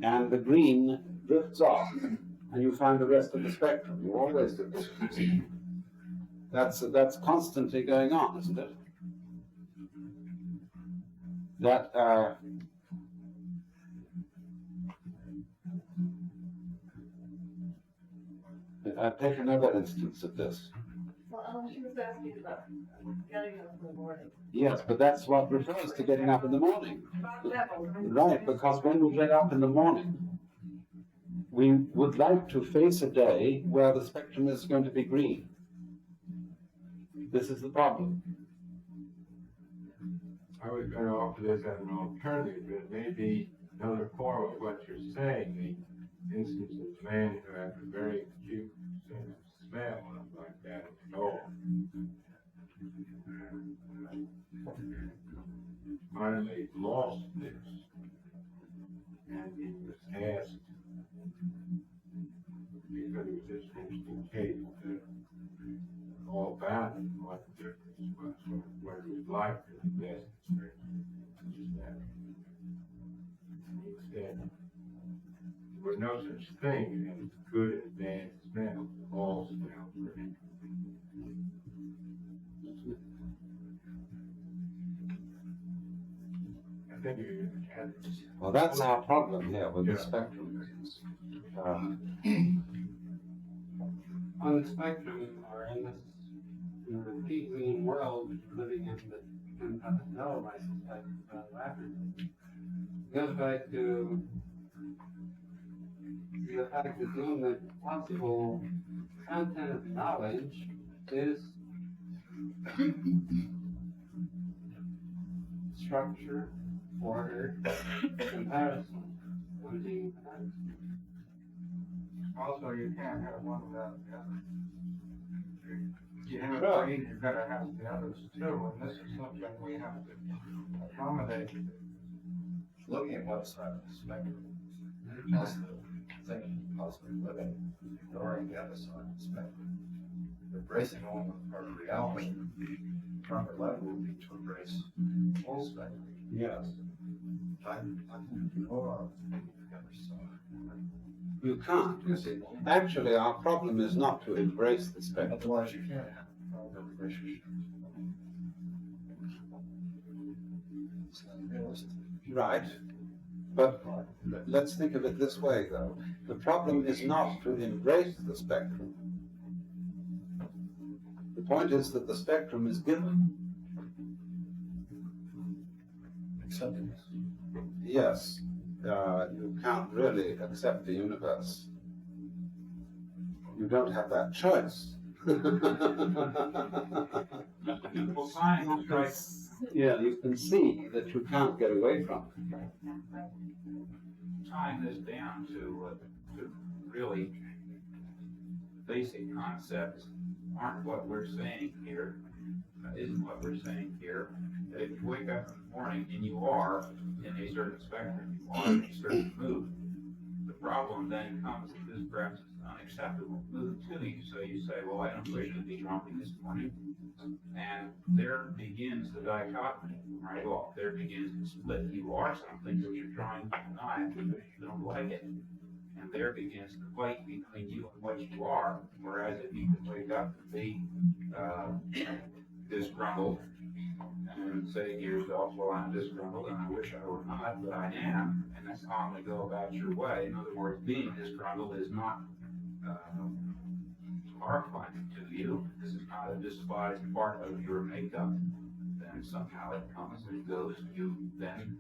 And the green drifts off, and you find the rest of the spectrum. You always do this. That's constantly going on, isn't it? That take another instance of this. Well, she was asking about getting up in the morning. Yes, but that's what refers to getting up in the morning. Right, because when we get up in the morning, we would like to face a day where the spectrum is going to be green. This is the problem. I was going to offer this as an alternative, but it may be another form of what you're saying. The instance of a man who has a very acute sense of smell like that at all. Finally lost this, and he was asked, because he was just interesting case, all about it, what the difference was, what it was like for the best experience. And he said, there was no such thing as good and bad smell. All smells were interesting. I think you had this. Well, that's our problem here with the spectrum. On the spectrum, or in this repeating world living in the hell, I suspect, rapidly, goes back to the fact that the only possible content of knowledge is structure, order, comparison. Also, you can't have one without the other. You have a brain, you've got to have the others too, and this is something we have to accommodate. Looking at one side of the spectrum, positive thinking, positive living, ignoring the other side of the spectrum. Embracing only one part of reality, proper level would be to embrace all spectrum. Yes. I can ignore the other side. You can't, you see. Actually, our problem is not to embrace the spectrum. Otherwise, you can't have a proper relationship. It's unrealistic. Right. But let's think of it this way, though. The problem is not to embrace the spectrum. The point is that the spectrum is given. Acceptance. Yes. You can't really accept the universe. You don't have that choice. Well, fine, right. Yeah, you can see that you can't get away from it. Tying this down to really basic concepts aren't what we're saying here, isn't what we're saying here. That if you wake up in the morning and you are in a certain spectrum, you are in a certain mood, the problem then comes that this perhaps is an unacceptable mood to you. So you say, well, I don't wish to be grumpy this morning. And there begins the dichotomy, right? Well, there begins the split. You are something that you're trying to deny because you don't like it. And there begins the fight between you and what you are. Whereas if you could wake up and be disgruntled and say to yourself, well, I'm disgruntled and I wish I were not, but I am, and that's calmly go about your way. In other words, being disgruntled is not horrifying to you. This is not a despised part of your makeup. Then somehow it comes and goes. You then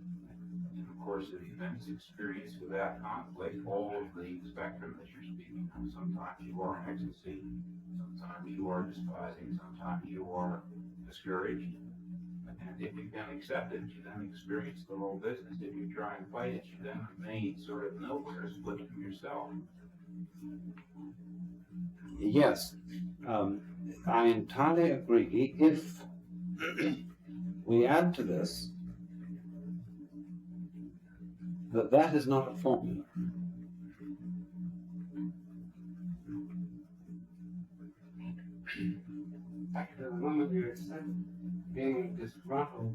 course of events experience without conflict all of the spectrum that you're speaking of. Sometimes you are in ecstasy, sometimes you are despising, sometimes you are discouraged. And if you can accept it, you then experience the whole business. If you try and fight it, you then remain sort of nowhere, split from yourself. Yes, I entirely agree. If we add to this that that is not a formula. The moment you accept being disgruntled,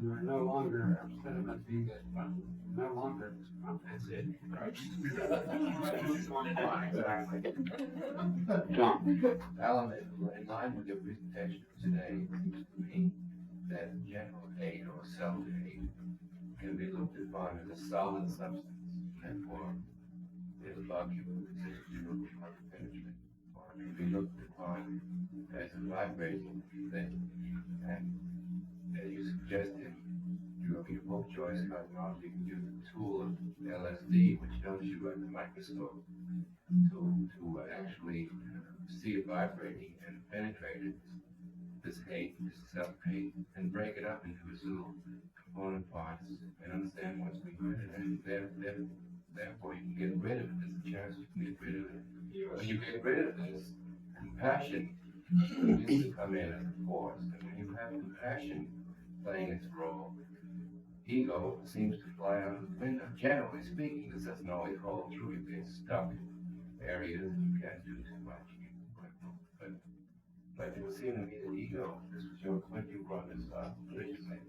you are no longer upset about being disgruntled. You're no longer disgruntled. That's it. John, Alan, in line with your presentation today, it seems to me that general hate or self-hate can be looked upon as a solid substance, and for it'll bug you, it's hard to penetrate, or it can be looked upon as a vibrating thing. And as you suggested, your book choice cosmology can use the tool of LSD, which shows you at the microscope, to actually see it vibrating and penetrate it, this hate, this self-hate, and break it up into its little component parts and understand what's behind it, and therefore you can get rid of it. There's a chance you can get rid of it. When you get rid of this, compassion begins to come in as a force, and when you have compassion playing its role, ego seems to fly out of the window. Generally speaking, this doesn't always hold true. You get stuck in areas and you can't do too much. But it would seem to me that ego, this was your point, you brought this up originally,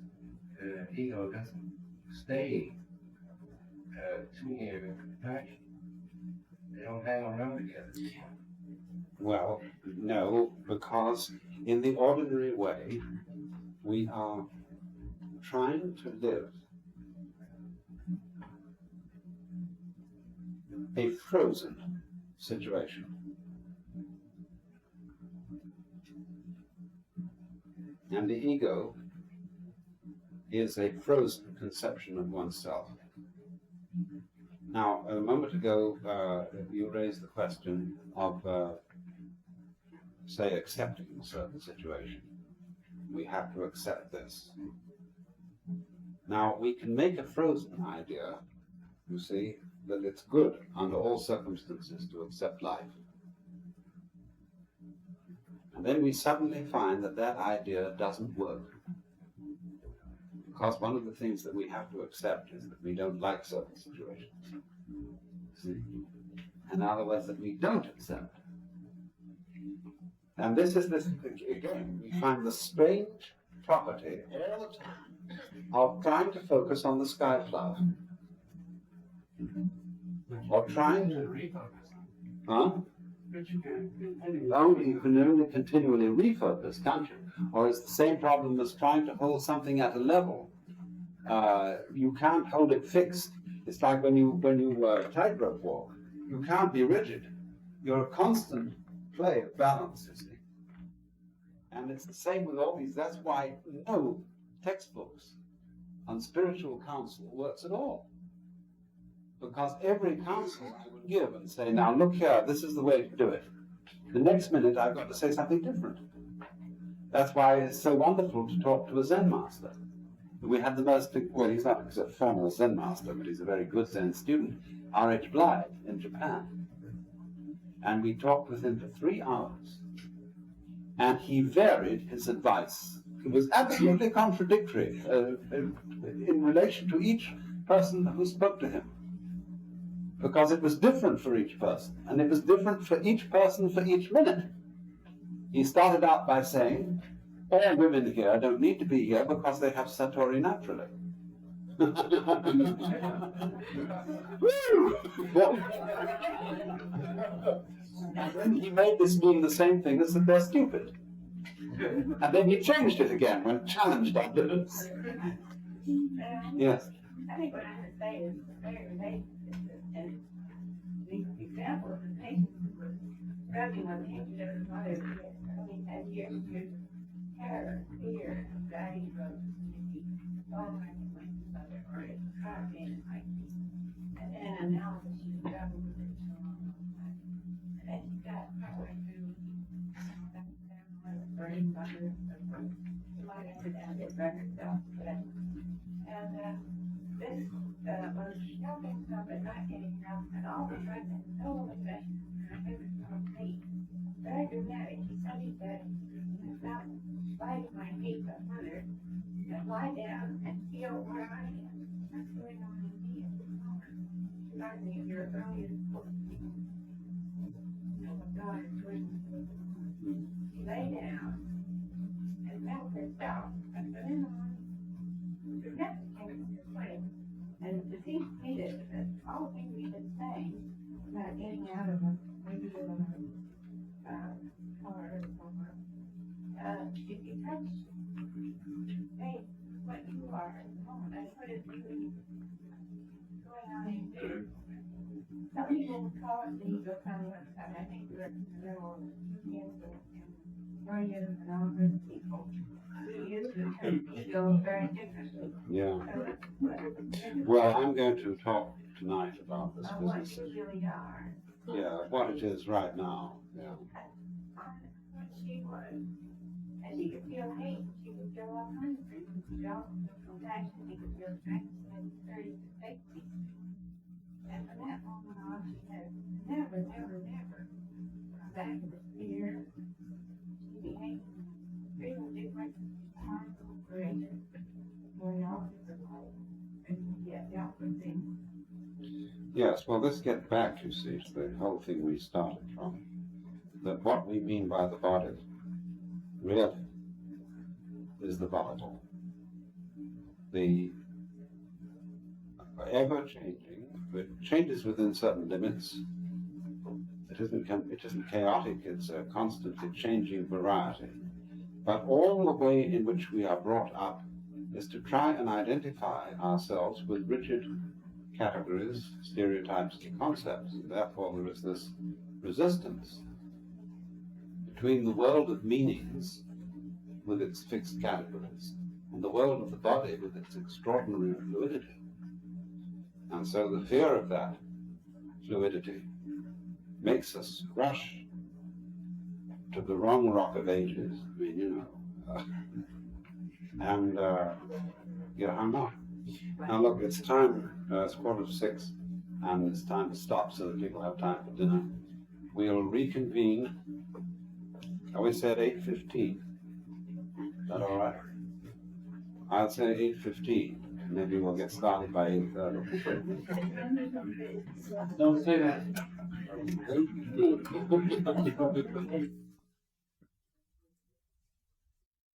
ego doesn't stay too near compassion. They don't hang around together. well, no, because in the ordinary way, we are trying to live a frozen situation. And the ego is a frozen conception of oneself. Now, a moment ago, you raised the question of, say, accepting a certain situation. We have to accept this. Now, we can make a frozen idea, you see, that it's good under all circumstances to accept life. And then we suddenly find that that idea doesn't work. Because one of the things that we have to accept is that we don't like certain situations. See? In other words, that we don't accept. And this is this, again, we find the strange property all the time of trying to focus on the sky cloud. Or trying to refocus. Huh? But you can continue. You can only continually refocus, can't you? Or it's the same problem as trying to hold something at a level. You can't hold it fixed. It's like when you tightrope walk. You can't be rigid. You're a constant play of balance, you see. And it's the same with all these. That's why no textbooks on spiritual counsel works at all. Because every counsel I would give and say, now look here, this is the way to do it. The next minute I've got to say something different. That's why it's so wonderful to talk to a Zen master. We had the most, well, he's not a formal Zen master, but he's a very good Zen student, R.H. Blythe in Japan. And we talked with him for 3 hours. And he varied his advice. It was absolutely contradictory in relation to each person who spoke to him. Because it was different for each person, and it was different for each person for each minute. He started out by saying, all women here don't need to be here because they have Satori naturally. And then he made this mean the same thing as that they're stupid. And then he changed it again when challenged on it. Yes. I think what I would say is very related to this, and the example of the patient was grabbing on the hand of his mother, and years of terror, fear, anxiety, drugs, all kinds of things about it, or being like, and then analysis you got with it. And then you got probably to, brain butter, like I said, and it's record stuff, but, and, this, was helping stuff and not getting enough, and all the time, and so much, and it was so great. Very dramatic, he studied that, about sliding my feet up further, and lie down and feel where I am. That's going on in me at the moment. Remind me of your earliest book. Oh my God, it's when you lay down and felt yourself, and then on, the next came into your place. And it seems to me that all the things we've been saying about getting out of a maybe car or somewhere, if you touch, hey, what you are at the moment, that's what it's really going on in you. Some people would call it the ego concept, and I think we're all Freudian and all those people who use the term ego very differently. Yeah. So, Well, I'm going to talk tonight about this what business. you really are. Yeah, what it is right now. Yeah. What she was. And she could feel hate, she could feel all kinds of things, she could feel compassion, she could feel strength, and courage to face these things. And from that moment on, she has never come back to fear. She became really different, powerful, courageous, going all different ways, and yet dealt with things. Yes, well, let's get back, you see, to the whole thing we started from. That what we mean by the body really is the volatile. The ever-changing, it changes within certain limits. It isn't chaotic, it's a constantly changing variety. But all the way in which we are brought up is to try and identify ourselves with rigid categories, stereotypes, and concepts. And therefore there is this resistance between the world of meanings with its fixed categories and the world of the body with its extraordinary fluidity. And so the fear of that fluidity makes us rush to the wrong rock of ages. I mean, you know, and get hung up. Now look, it's time, it's 5:45, and it's time to stop so that people have time for dinner. We'll reconvene, we said 8:15. Is that all right? I'll say 8:15. Maybe we'll get started by 8:30. Don't say that.